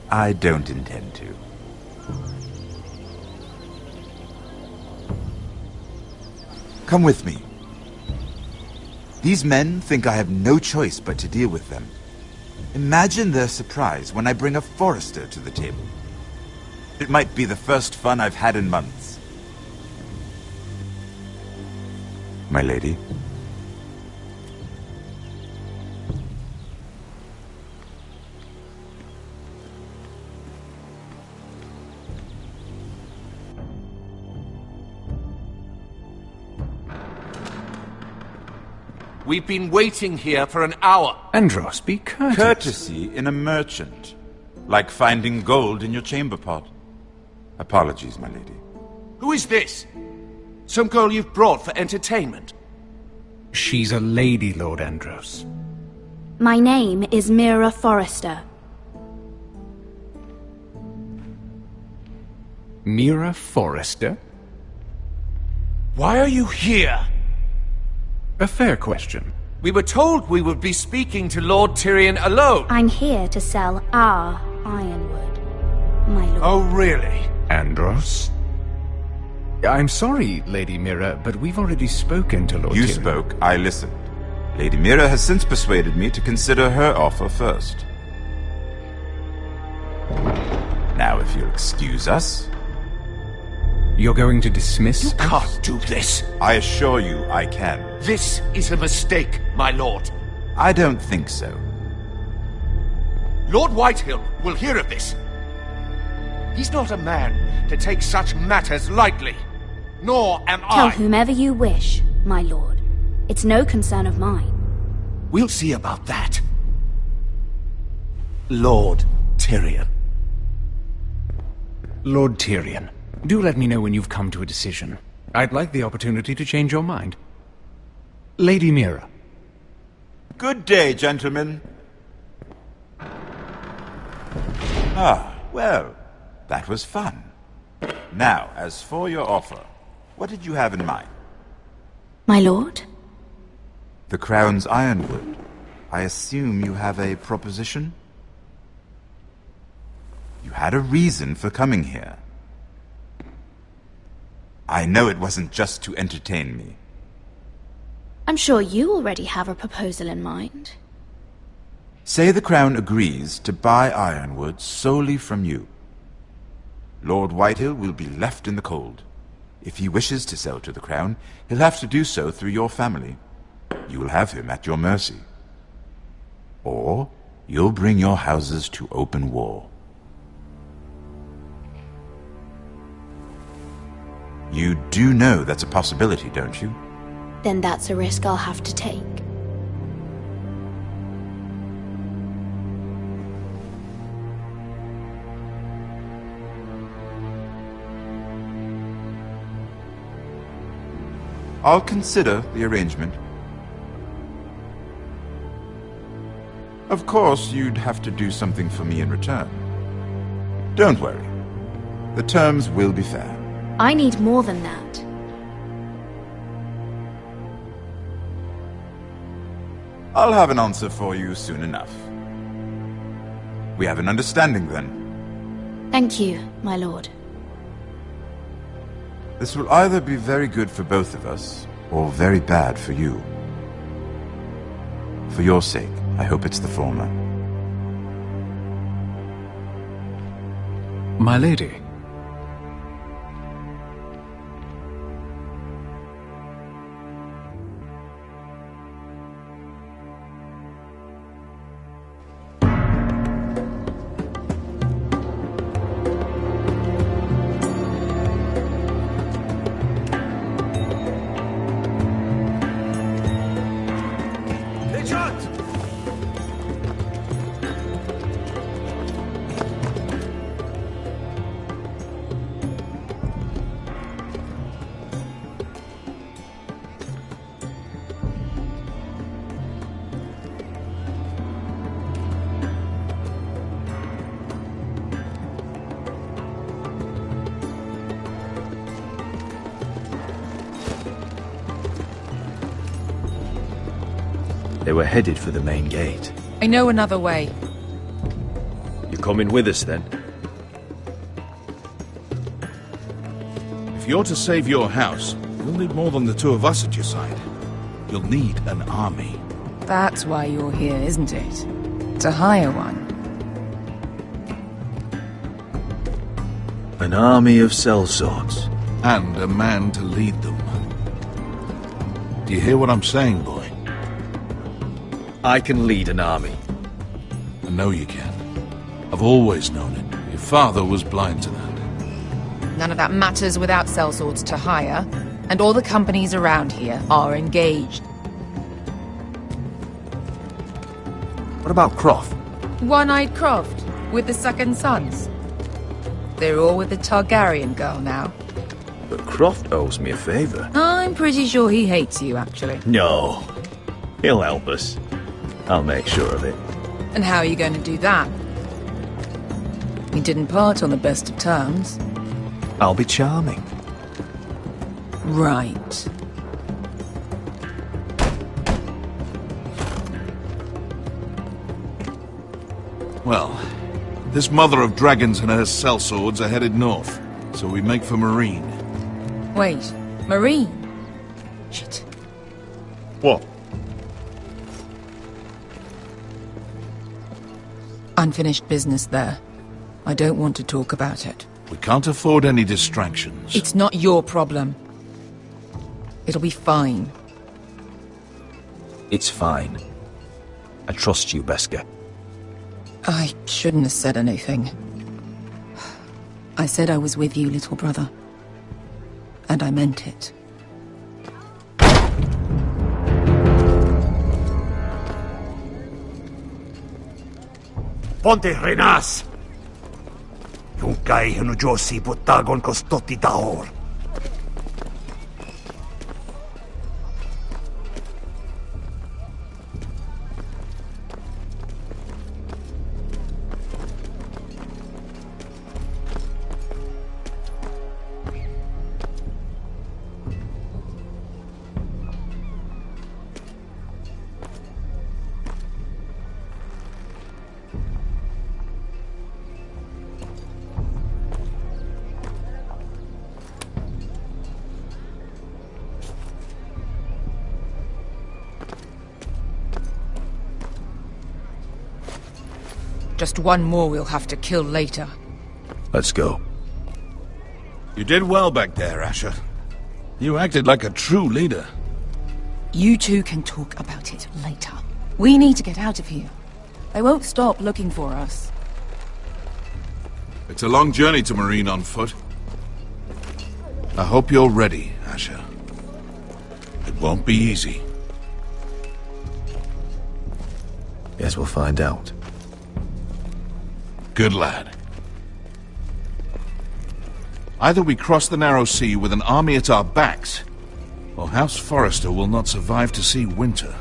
I don't intend to. Come with me. These men think I have no choice but to deal with them. Imagine their surprise when I bring a forester to the table. It might be the first fun I've had in months. My lady. We've been waiting here for an hour. Andros, be courteous. Courtesy in a merchant. Like finding gold in your chamber pot. Apologies, my lady. Who is this? Some girl you've brought for entertainment? She's a lady, Lord Andros. My name is Mira Forrester. Mira Forrester? Why are you here? A fair question. We were told we would be speaking to Lord Tyrion alone. I'm here to sell our ironwood, my lord. Oh, really? Andros? I'm sorry, Lady Mira, but we've already spoken to Lord You Tyrion. spoke, I listened. Lady Mira has since persuaded me to consider her offer first. Now, if you'll excuse us... You're going to dismiss You can't do this. I assure you I can. This is a mistake, my lord. I don't think so. Lord Whitehill will hear of this. He's not a man to take such matters lightly. Nor am Tell I. whomever you wish, my lord. It's no concern of mine. We'll see about that. Lord Tyrion. Lord Tyrion, do let me know when you've come to a decision. I'd like the opportunity to change your mind. Lady Mira. Good day, gentlemen. Ah, well, that was fun. Now, as for your offer, what did you have in mind? My lord? The Crown's ironwood. I assume you have a proposition? You had a reason for coming here. I know it wasn't just to entertain me. I'm sure you already have a proposal in mind. Say the Crown agrees to buy ironwood solely from you. Lord Whitehill will be left in the cold. If he wishes to sell to the Crown, he'll have to do so through your family. You will have him at your mercy. Or you'll bring your houses to open war. You do know that's a possibility, don't you? Then that's a risk I'll have to take. I'll consider the arrangement. Of course, you'd have to do something for me in return. Don't worry. The terms will be fair. I need more than that. I'll have an answer for you soon enough. We have an understanding then. Thank you, my lord. This will either be very good for both of us, or very bad for you. For your sake, I hope it's the former. My lady. They were headed for the main gate. I know another way. You coming with us, then? If you're to save your house, you'll need more than the two of us at your side. You'll need an army. That's why you're here, isn't it? To hire one. An army of sellswords. And a man to lead them. Do you hear what I'm saying, boy? I can lead an army. I know you can. I've always known it. Your father was blind to that. None of that matters without sellswords to hire, and all the companies around here are engaged. What about Croft? One-Eyed Croft, with the second sons. They're all with the Targaryen girl now. But Croft owes me a favor. I'm pretty sure he hates you, actually. No. He'll help us. I'll make sure of it. And how are you going to do that? We didn't part on the best of terms. I'll be charming. Right. Well, this mother of dragons and her sellswords are headed north, so we make for Marine. Wait, Marine? Shit. What? Unfinished business there. I don't want to talk about it. We can't afford any distractions. It's not your problem. It'll be fine. It's fine. I trust you, Beskar. I shouldn't have said anything. I said I was with you, little brother. And I meant it. Ponte renas! Yung kay Hanujosi butagon kostoti tahor. Just one more we'll have to kill later. Let's go. You did well back there, Asher. You acted like a true leader. You two can talk about it later. We need to get out of here. They won't stop looking for us. It's a long journey to Marine on foot. I hope you're ready, Asher. It won't be easy. Guess we'll find out. Good lad. Either we cross the narrow sea with an army at our backs, or House Forrester will not survive to see winter.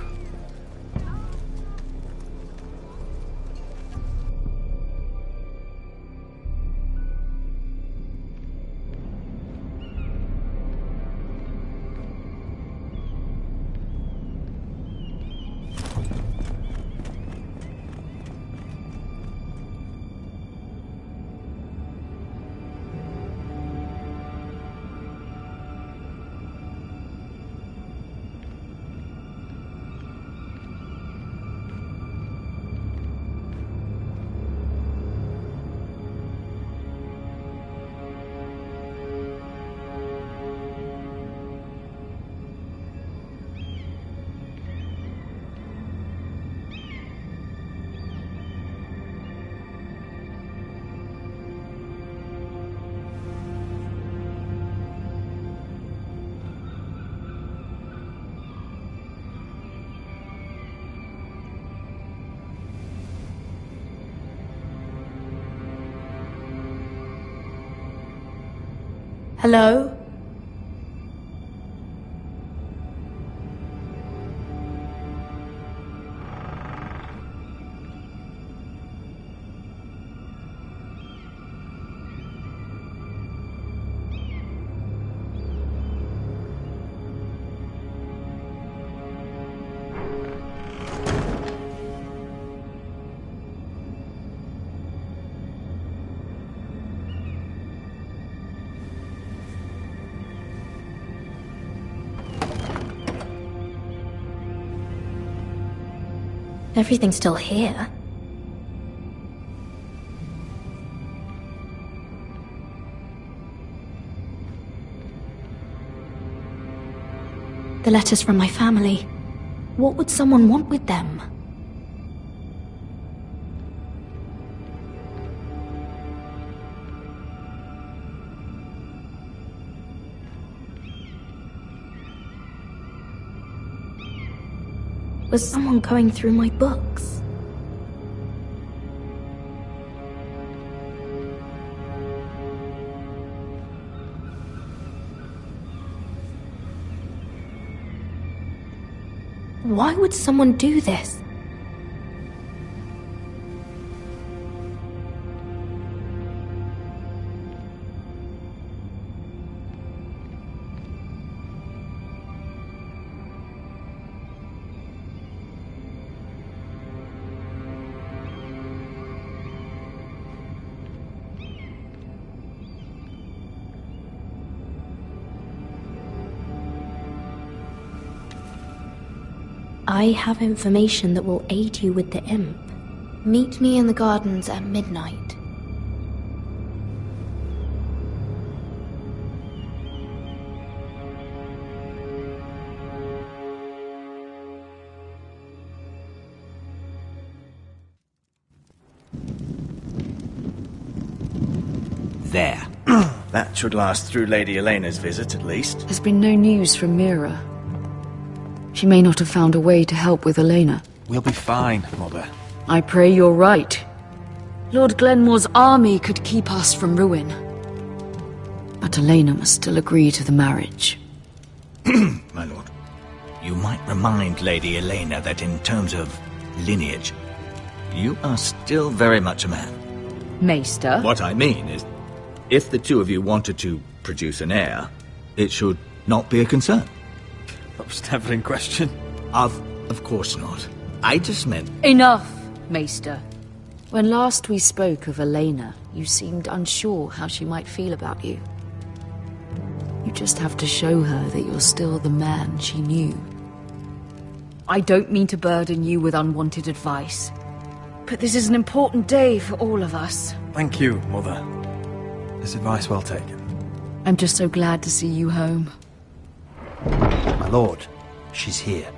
Hello? Everything's still here. The letters from my family. What would someone want with them? Was someone going through my books? Why would someone do this? I have information that will aid you with the imp. Meet me in the gardens at midnight. There. That should last through Lady Elena's visit, at least. There's been no news from Mira. She may not have found a way to help with Elena. We'll be fine, Mother. I pray you're right. Lord Glenmore's army could keep us from ruin. But Elena must still agree to the marriage. My lord, you might remind Lady Elena that in terms of lineage, you are still very much a man. Maester? What I mean is, if the two of you wanted to produce an heir, it should not be a concern. That was never in question. Of course not. I just meant... Enough, Maester. When last we spoke of Elena, you seemed unsure how she might feel about you. You just have to show her that you're still the man she knew. I don't mean to burden you with unwanted advice, but this is an important day for all of us. Thank you, Mother. This advice well taken. I'm just so glad to see you home. My lord, she's here.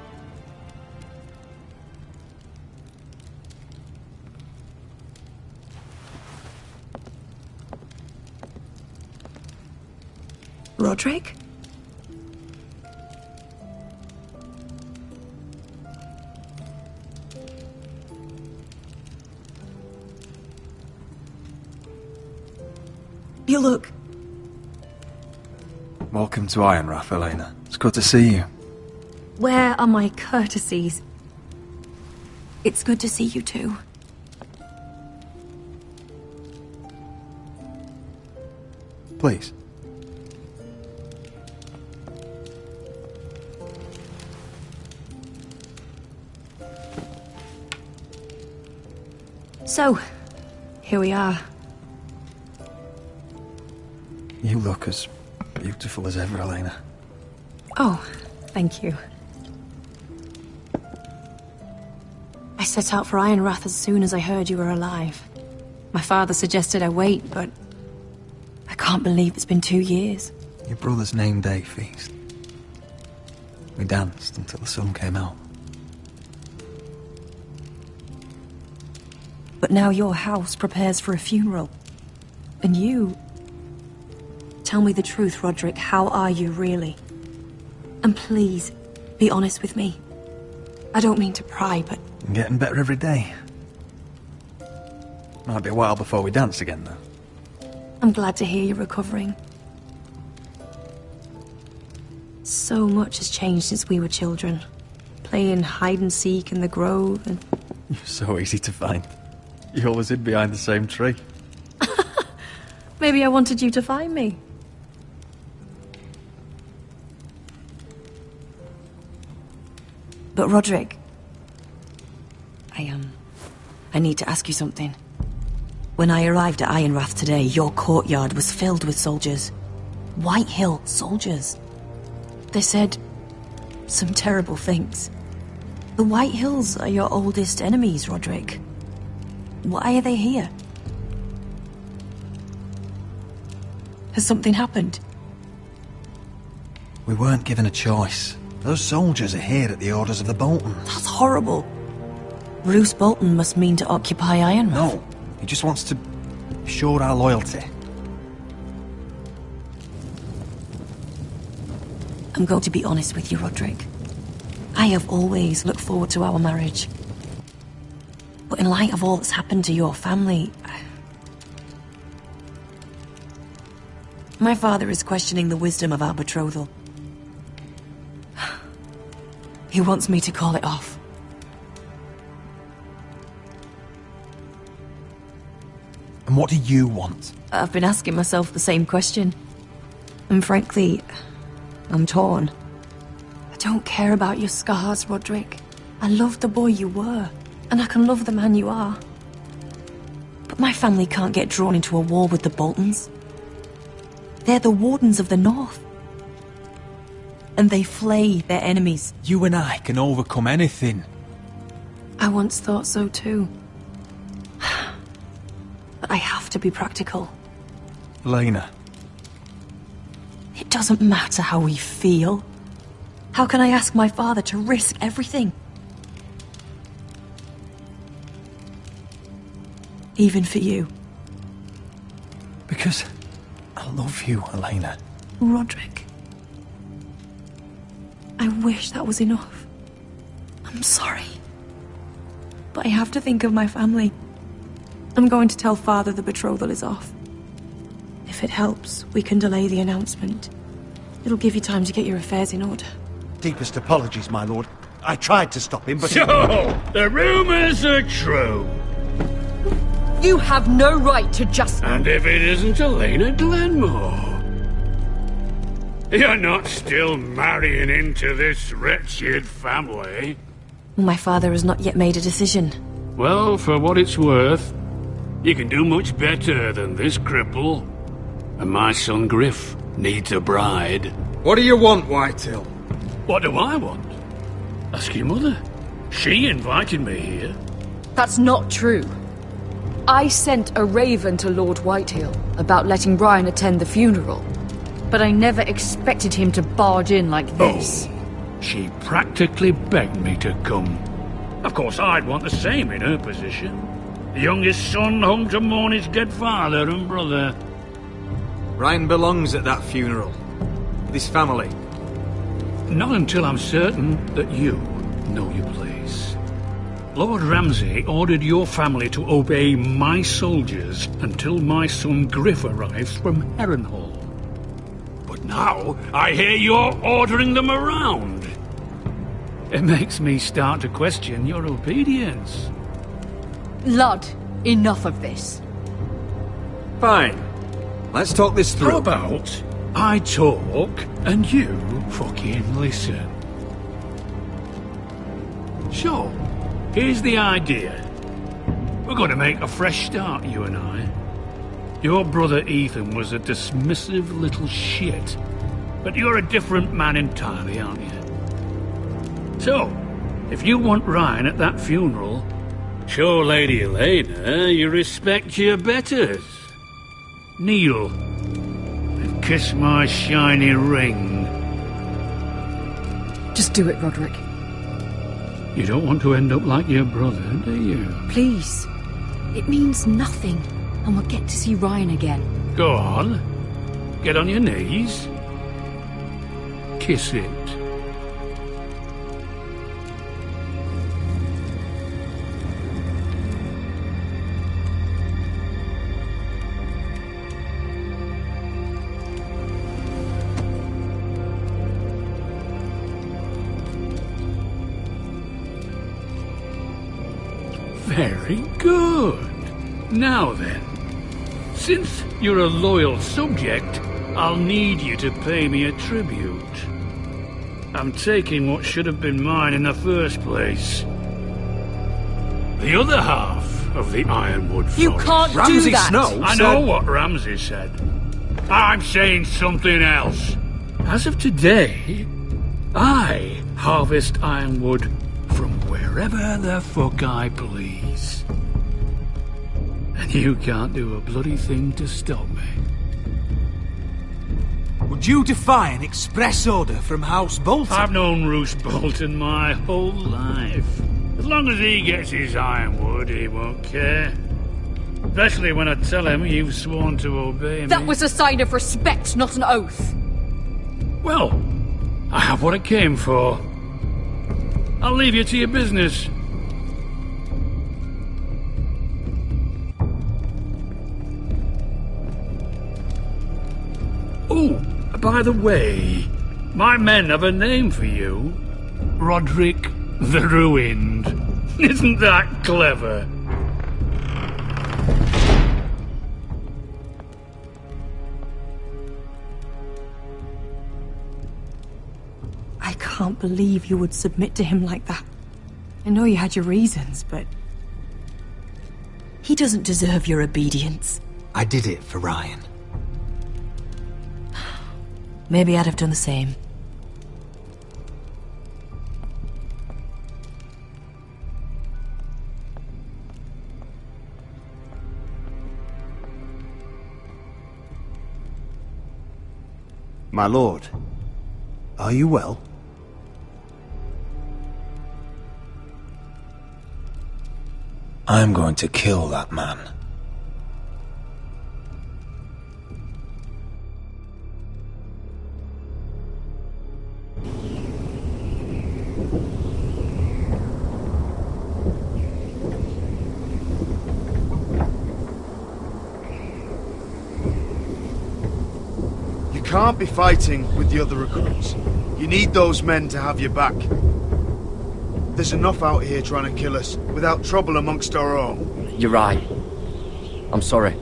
Roderick? You look... Welcome to Ironrath, Elena. It's good to see you. Where are my courtesies? It's good to see you too. Please. So, here we are. You look as beautiful as ever, Elena. Oh, thank you. I set out for Ironrath as soon as I heard you were alive. My father suggested I wait, but I can't believe it's been 2 years. Your brother's name day feast. We danced until the sun came out. But now your house prepares for a funeral. And you... Tell me the truth, Roderick. How are you, really? And please, be honest with me. I don't mean to pry, but... I'm getting better every day. Might be a while before we dance again, though. I'm glad to hear you're recovering. So much has changed since we were children. Playing hide-and-seek in the grove and... You're so easy to find. You always hid behind the same tree. Maybe I wanted you to find me. But Roderick... I need to ask you something. When I arrived at Ironrath today, your courtyard was filled with soldiers. White Hill soldiers. They said some terrible things. The White Hills are your oldest enemies, Roderick. Why are they here? Has something happened? We weren't given a choice. Those soldiers are here at the orders of the Boltons. That's horrible. Bruce Bolton must mean to occupy Ironrath. No, he just wants to assure our loyalty. I'm going to be honest with you, Roderick. I have always looked forward to our marriage. But in light of all that's happened to your family... My father is questioning the wisdom of our betrothal. He wants me to call it off. And what do you want? I've been asking myself the same question. And frankly, I'm torn. I don't care about your scars, Roderick. I love the boy you were, and I can love the man you are. But my family can't get drawn into a war with the Boltons. They're the Wardens of the North. And they flay their enemies. You and I can overcome anything. I once thought so too. But I have to be practical. Lena. It doesn't matter how we feel. How can I ask my father to risk everything? Even for you. Because I love you, Elena. Roderick. I wish that was enough. I'm sorry. But I have to think of my family. I'm going to tell Father the betrothal is off. If it helps, we can delay the announcement. It'll give you time to get your affairs in order. Deepest apologies, my lord. I tried to stop him, but... So, the rumors are true. You have no right to just... And if it isn't Elena Glenmore? You're not still marrying into this wretched family? My father has not yet made a decision. Well, for what it's worth, you can do much better than this cripple. And my son Griff needs a bride. What do you want, Whitehill? What do I want? Ask your mother. She invited me here. That's not true. I sent a raven to Lord Whitehill about letting Brian attend the funeral. But I never expected him to barge in like this. Oh, she practically begged me to come. Of course, I'd want the same in her position. The youngest son home to mourn his dead father and brother. Ryan belongs at that funeral. With his family. Not until I'm certain that you know your place. Lord Ramsay ordered your family to obey my soldiers until my son Griff arrives from Harrenhal. But now, I hear you're ordering them around. It makes me start to question your obedience. Lud, enough of this. Fine. Let's talk this through. How about I talk and you fucking listen? So, here's the idea. We're going to make a fresh start, you and I. Your brother Ethan was a dismissive little shit. But you're a different man entirely, aren't you? So, if you want Ryan at that funeral, show Lady Elena you respect your betters. Kneel and kiss my shiny ring. Just do it, Roderick. You don't want to end up like your brother, do you? Please. It means nothing, and we'll get to see Ryan again. Go on. Get on your knees. Kiss it. Very good. Now then, since you're a loyal subject, I'll need you to pay me a tribute. I'm taking what should have been mine in the first place. The other half of the Ironwood Forest. You can't do that! I know what Ramsay said. I'm saying something else. As of today, I harvest ironwood from where wherever the fuck I please. And you can't do a bloody thing to stop me. Would you defy an express order from House Bolton? I've known Roose Bolton my whole life. As long as he gets his ironwood, he won't care. Especially when I tell him you've sworn to obey me. That was a sign of respect, not an oath. Well, I have what I came for. I'll leave you to your business. Oh, by the way, my men have a name for you. Roderick the Ruined. Isn't that clever? I can't believe you would submit to him like that. I know you had your reasons, but... he doesn't deserve your obedience. I did it for Ryan. Maybe I'd have done the same. My lord, are you well? I'm going to kill that man. You can't be fighting with the other recruits. You need those men to have your back. There's enough out here trying to kill us, without trouble amongst our own. You're right. I'm sorry.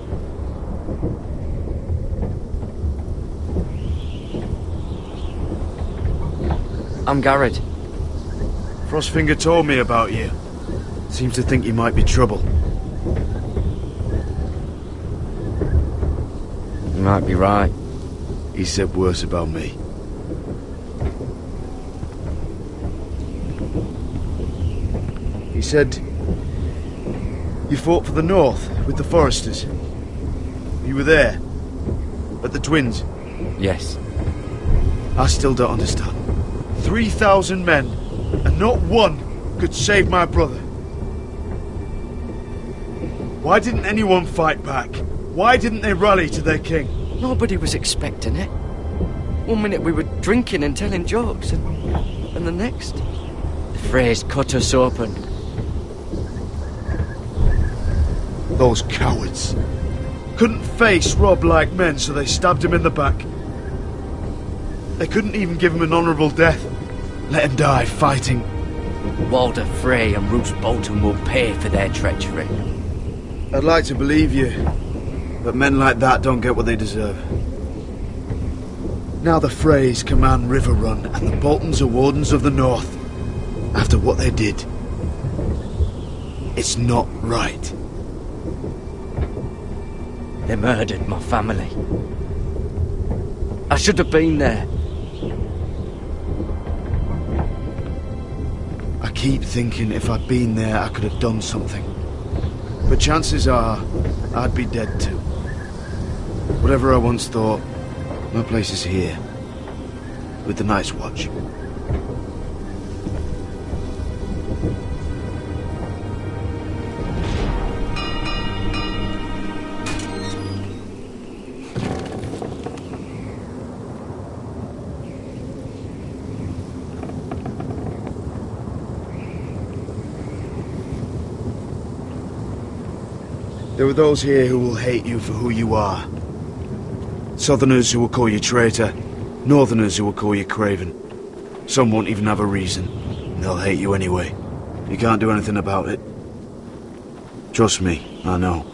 I'm Garrett. Frostfinger told me about you. Seems to think you might be trouble. You might be right. He said worse about me. He said you fought for the North with the Foresters. You were there at the Twins. Yes. I still don't understand. 3,000 men, and not one could save my brother. Why didn't anyone fight back? Why didn't they rally to their king? Nobody was expecting it. One minute we were drinking and telling jokes, and the next, the Freys cut us open. Those cowards. Couldn't face Rob like men, so they stabbed him in the back. They couldn't even give him an honourable death. Let him die fighting. Walder Frey and Roose Bolton will pay for their treachery. I'd like to believe you, but men like that don't get what they deserve. Now the Freys command River Run, and the Boltons are Wardens of the North. After what they did. It's not right. They murdered my family. I should have been there. I keep thinking if I'd been there, I could have done something. But chances are, I'd be dead too. Whatever I once thought, my place is here. With the Night's Watch. There are those here who will hate you for who you are. Southerners who will call you traitor. Northerners who will call you craven. Some won't even have a reason. And they'll hate you anyway. You can't do anything about it. Trust me, I know.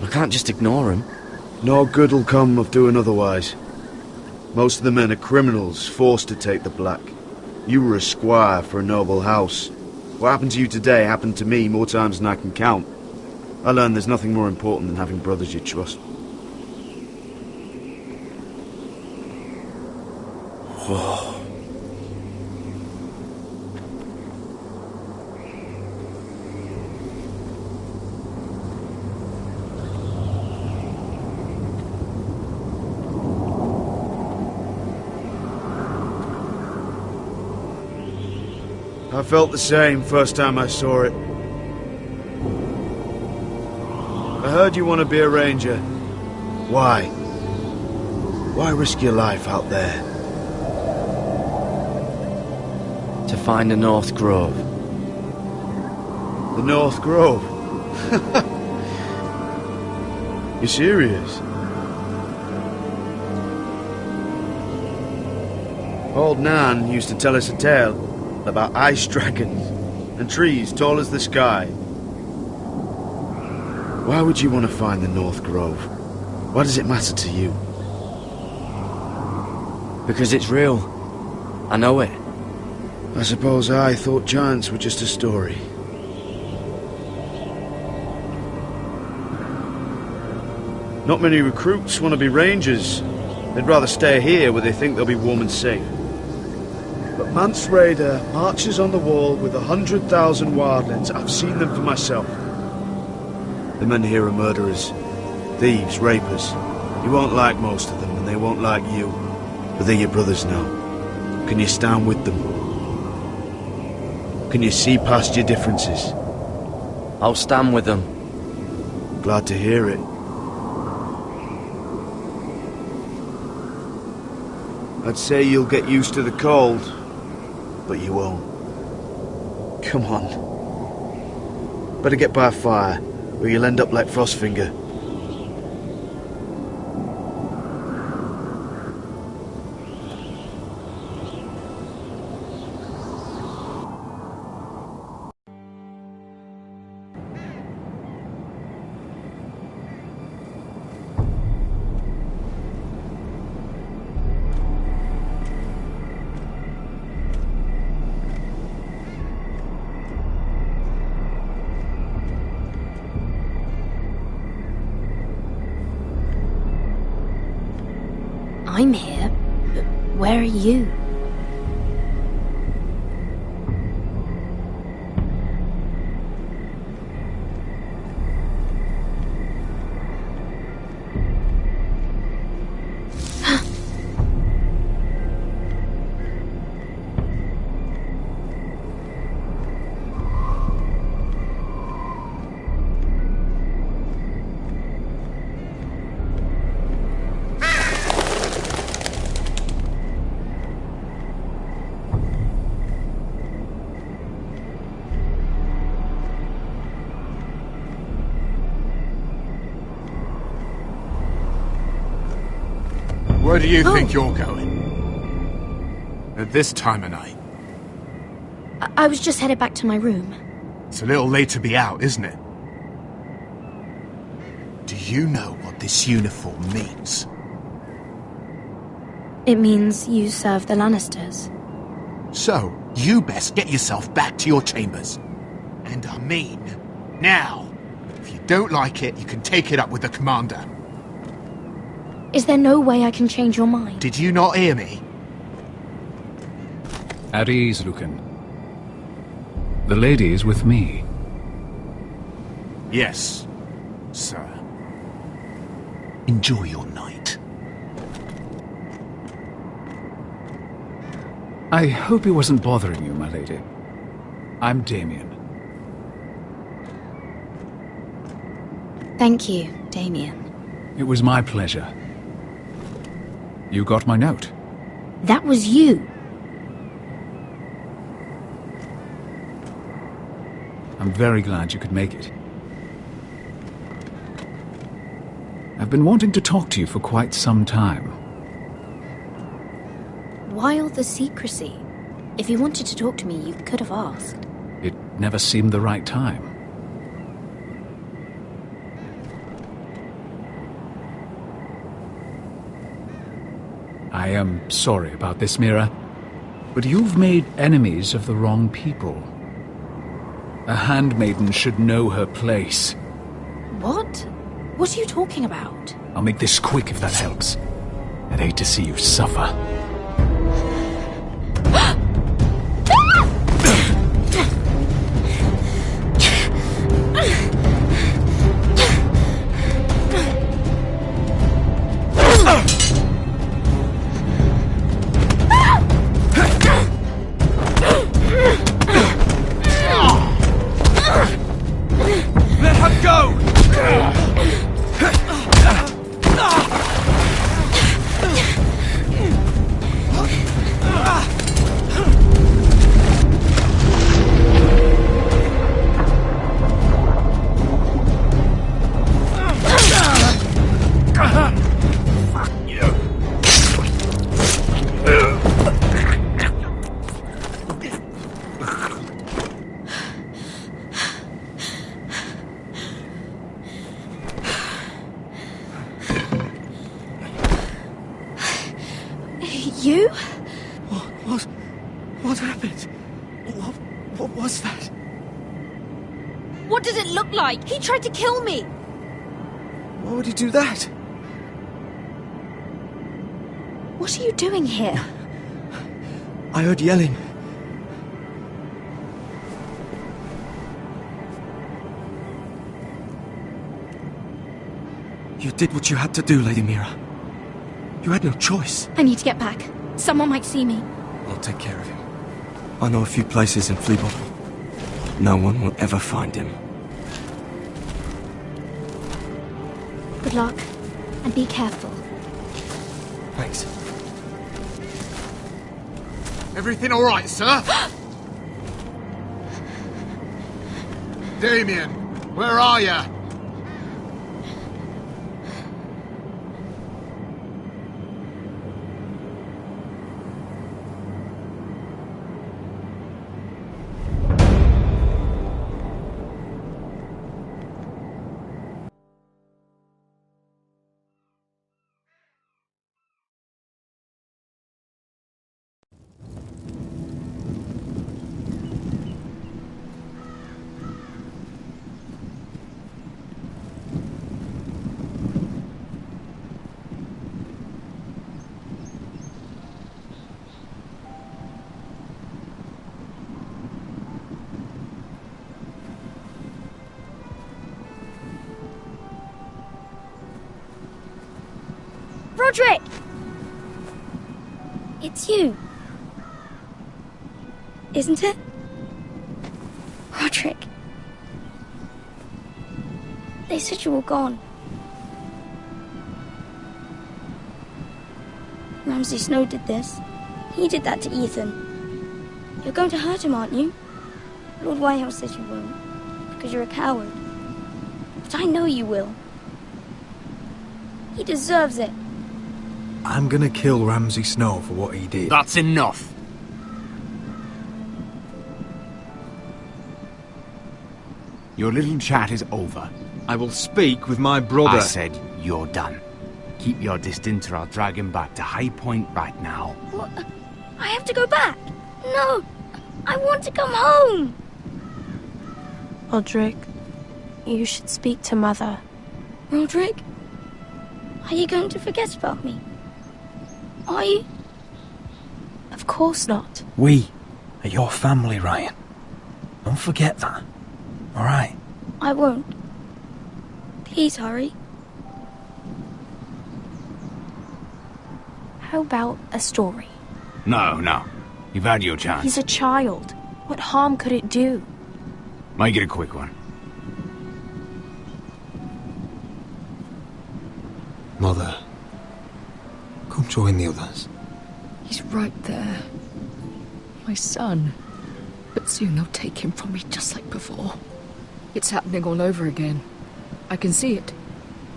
I can't just ignore him. No good will come of doing otherwise. Most of the men are criminals, forced to take the black. You were a squire for a noble house. What happened to you today happened to me more times than I can count. I learned there's nothing more important than having brothers you trust. I felt the same first time I saw it. I heard you want to be a ranger. Why? Why risk your life out there? To find the North Grove. The North Grove? You serious? Old Nan used to tell us a tale about ice dragons and trees tall as the sky. Why would you want to find the North Grove? Why does it matter to you? Because it's real. I know it. I suppose I thought giants were just a story. Not many recruits want to be rangers. They'd rather stay here where they think they'll be warm and safe. But Mance Rayder marches on the wall with 100,000 wildlings. I've seen them for myself. The men here are murderers, thieves, rapers. You won't like most of them, and they won't like you. But they're your brothers now. Can you stand with them? Can you see past your differences? I'll stand with them. Glad to hear it. I'd say you'll get used to the cold, but you won't. Come on. Better get by a fire, or you'll end up like Frostfinger. I'm here, but where are you? Where do you think you're going? At this time of night? I was just headed back to my room. It's a little late to be out, isn't it? Do you know what this uniform means? It means you serve the Lannisters. So, you best get yourself back to your chambers. And I mean, now. If you don't like it, you can take it up with the commander. Is there no way I can change your mind? Did you not hear me? At ease, Lucan. The lady is with me. Yes, sir. Enjoy your night. I hope he wasn't bothering you, my lady. I'm Damien. Thank you, Damien. It was my pleasure. You got my note. That was you. I'm very glad you could make it. I've been wanting to talk to you for quite some time. Why all the secrecy? If you wanted to talk to me, you could have asked. It never seemed the right time. I am sorry about this, Mira, but you've made enemies of the wrong people. A handmaiden should know her place. What? What are you talking about? I'll make this quick if that helps. I'd hate to see you suffer. You? What happened? What was that? What did it look like? He tried to kill me! Why would he do that? What are you doing here? I heard yelling. You did what you had to do, Lady Mira. You had no choice. I need to get back. Someone might see me. I'll take care of him. I know a few places in Fleabottom. No one will ever find him. Good luck, and be careful. Thanks. Everything all right, sir? Damien, where are you? Roderick! It's you. Isn't it? Roderick. They said you were gone. Ramsay Snow did this. He did that to Ethan. You're going to hurt him, aren't you? Lord Whitehouse says you won't, because you're a coward. But I know you will. He deserves it. I'm gonna kill Ramsay Snow for what he did. That's enough. Your little chat is over. I will speak with my brother. I said you're done. Keep your distance or I'll drag him back to High Point right now. What? I have to go back. No, I want to come home. Roderick, you should speak to Mother. Roderick? Are you going to forget about me? Are you? Of course not. We are your family, Ryan. Don't forget that. All right? I won't. Please hurry. How about a story? No. You've had your chance. He's a child. What harm could it do? Make it a quick one. Mother, come join the others. He's right there. My son. But soon they'll take him from me just like before. It's happening all over again. I can see it.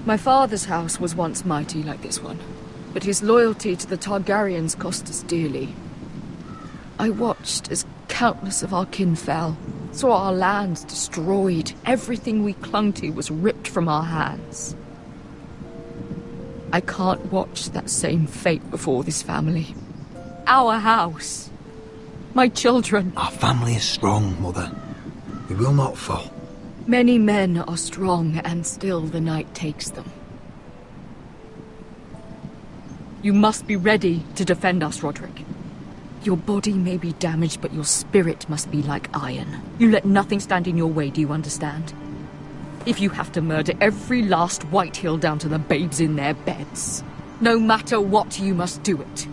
My father's house was once mighty like this one, but his loyalty to the Targaryens cost us dearly. I watched as countless of our kin fell, saw our lands destroyed, everything we clung to was ripped from our hands. I can't watch that same fate before this family. Our house. My children. Our family is strong, Mother. We will not fall. Many men are strong, and still the night takes them. You must be ready to defend us, Roderick. Your body may be damaged, but your spirit must be like iron. You let nothing stand in your way, do you understand? If you have to murder every last Whitehill down to the babes in their beds, no matter what, you must do it.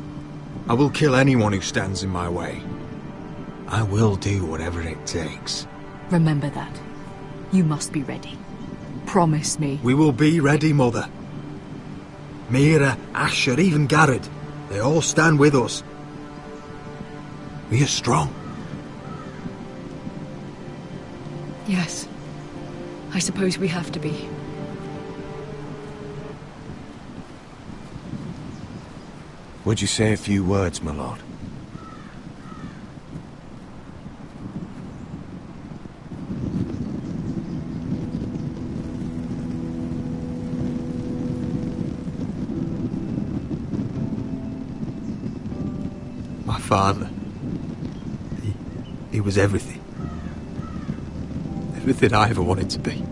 I will kill anyone who stands in my way. I will do whatever it takes. Remember that. You must be ready. Promise me. We will be ready, Mother. Mira, Asher, even Garrett. They all stand with us. We are strong. Yes. I suppose we have to be. Would you say a few words, my lord? My father. He was everything. Everything I ever wanted to be.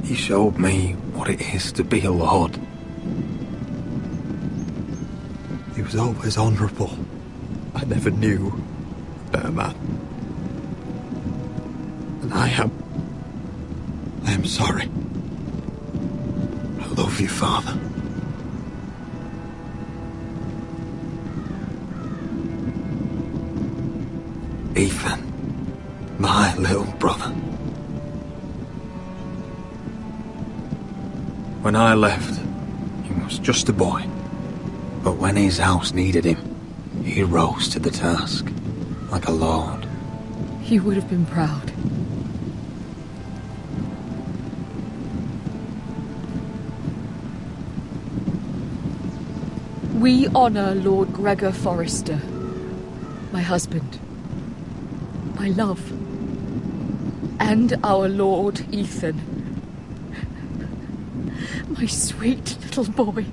He showed me what it is to be a lord. He was always honourable. I never knew a better man. And I am sorry. I love you, Father. Ethan, my little brother. When I left, he was just a boy. But when his house needed him, he rose to the task, like a lord. He would have been proud. We honor Lord Gregor Forrester, my husband, my love, and our Lord Ethan, my sweet little boy.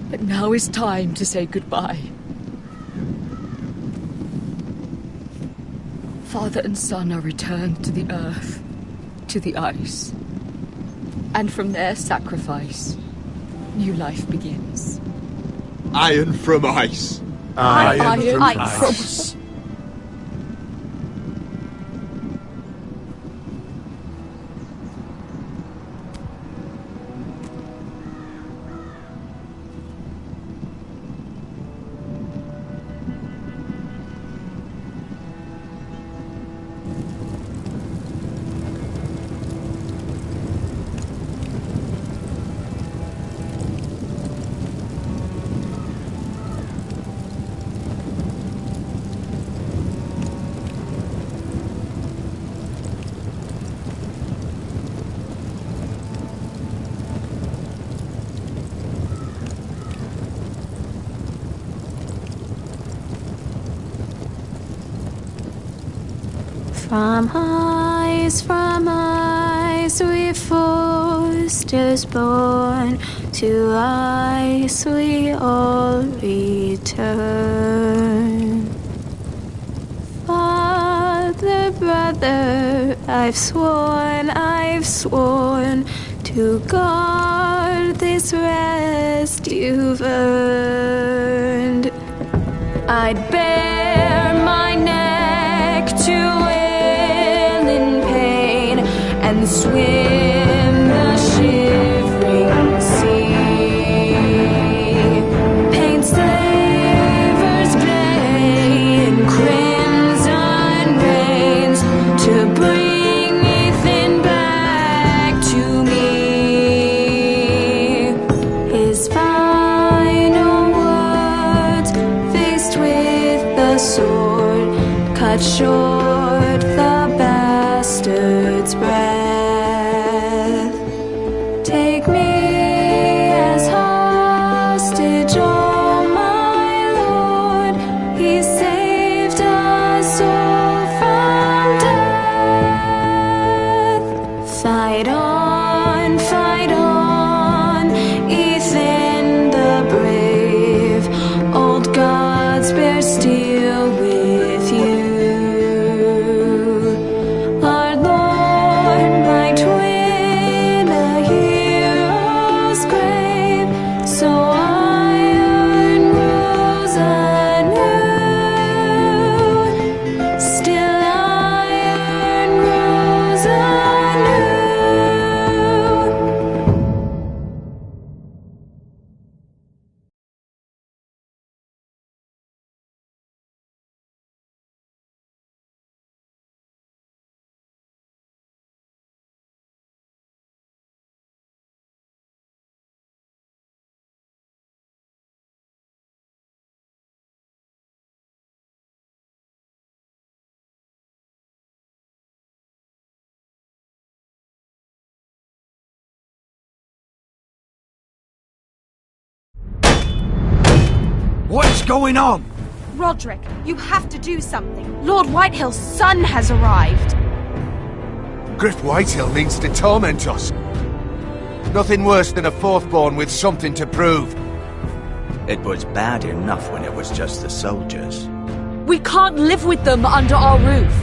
But now is time to say goodbye. Father and son are returned to the earth, to the ice. And from their sacrifice, new life begins. Iron from ice. Iron from ice. From ice we foresters born, to ice we all return. Father, brother, I've sworn to guard this rest you've earned. I'd bare my neck to and swim the shivering sea. Paint slavers gray in crimson rains to bring Ethan back to me. His final words, faced with the sword, cut short the bastard's breath. Take me as hostage, oh my Lord. He saved us all from death. Fight on, Ethan the brave. Old gods bear steel with you. Our Lord, my twin, a hero's grave. So iron rose anew. Still iron rose anew. What's going on? Roderick, you have to do something. Lord Whitehill's son has arrived. Griff Whitehill means to torment us. Nothing worse than a fourthborn with something to prove. It was bad enough when it was just the soldiers. We can't live with them under our roof.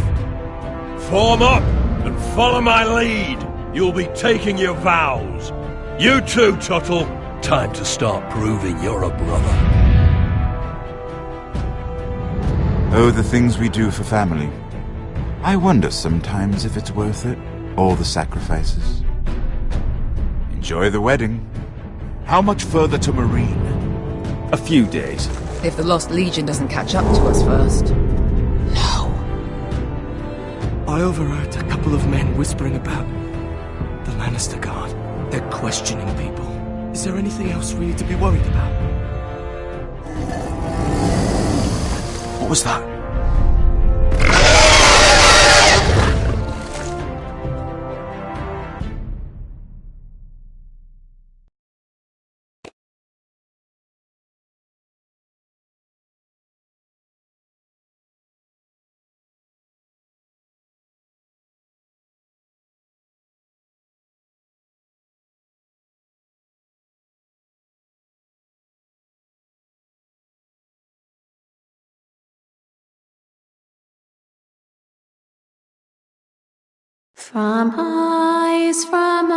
Form up and follow my lead. You'll be taking your vows. You too, Tuttle. Time to start proving you're a brother. Oh, the things we do for family. I wonder sometimes if it's worth it, all the sacrifices. Enjoy the wedding. How much further to Marine? A few days. If the Lost Legion doesn't catch up to us first. I overheard a couple of men whispering about the Lannister Guard. They're questioning people. Is there anything else we need to be worried about? What was that? From eyes, from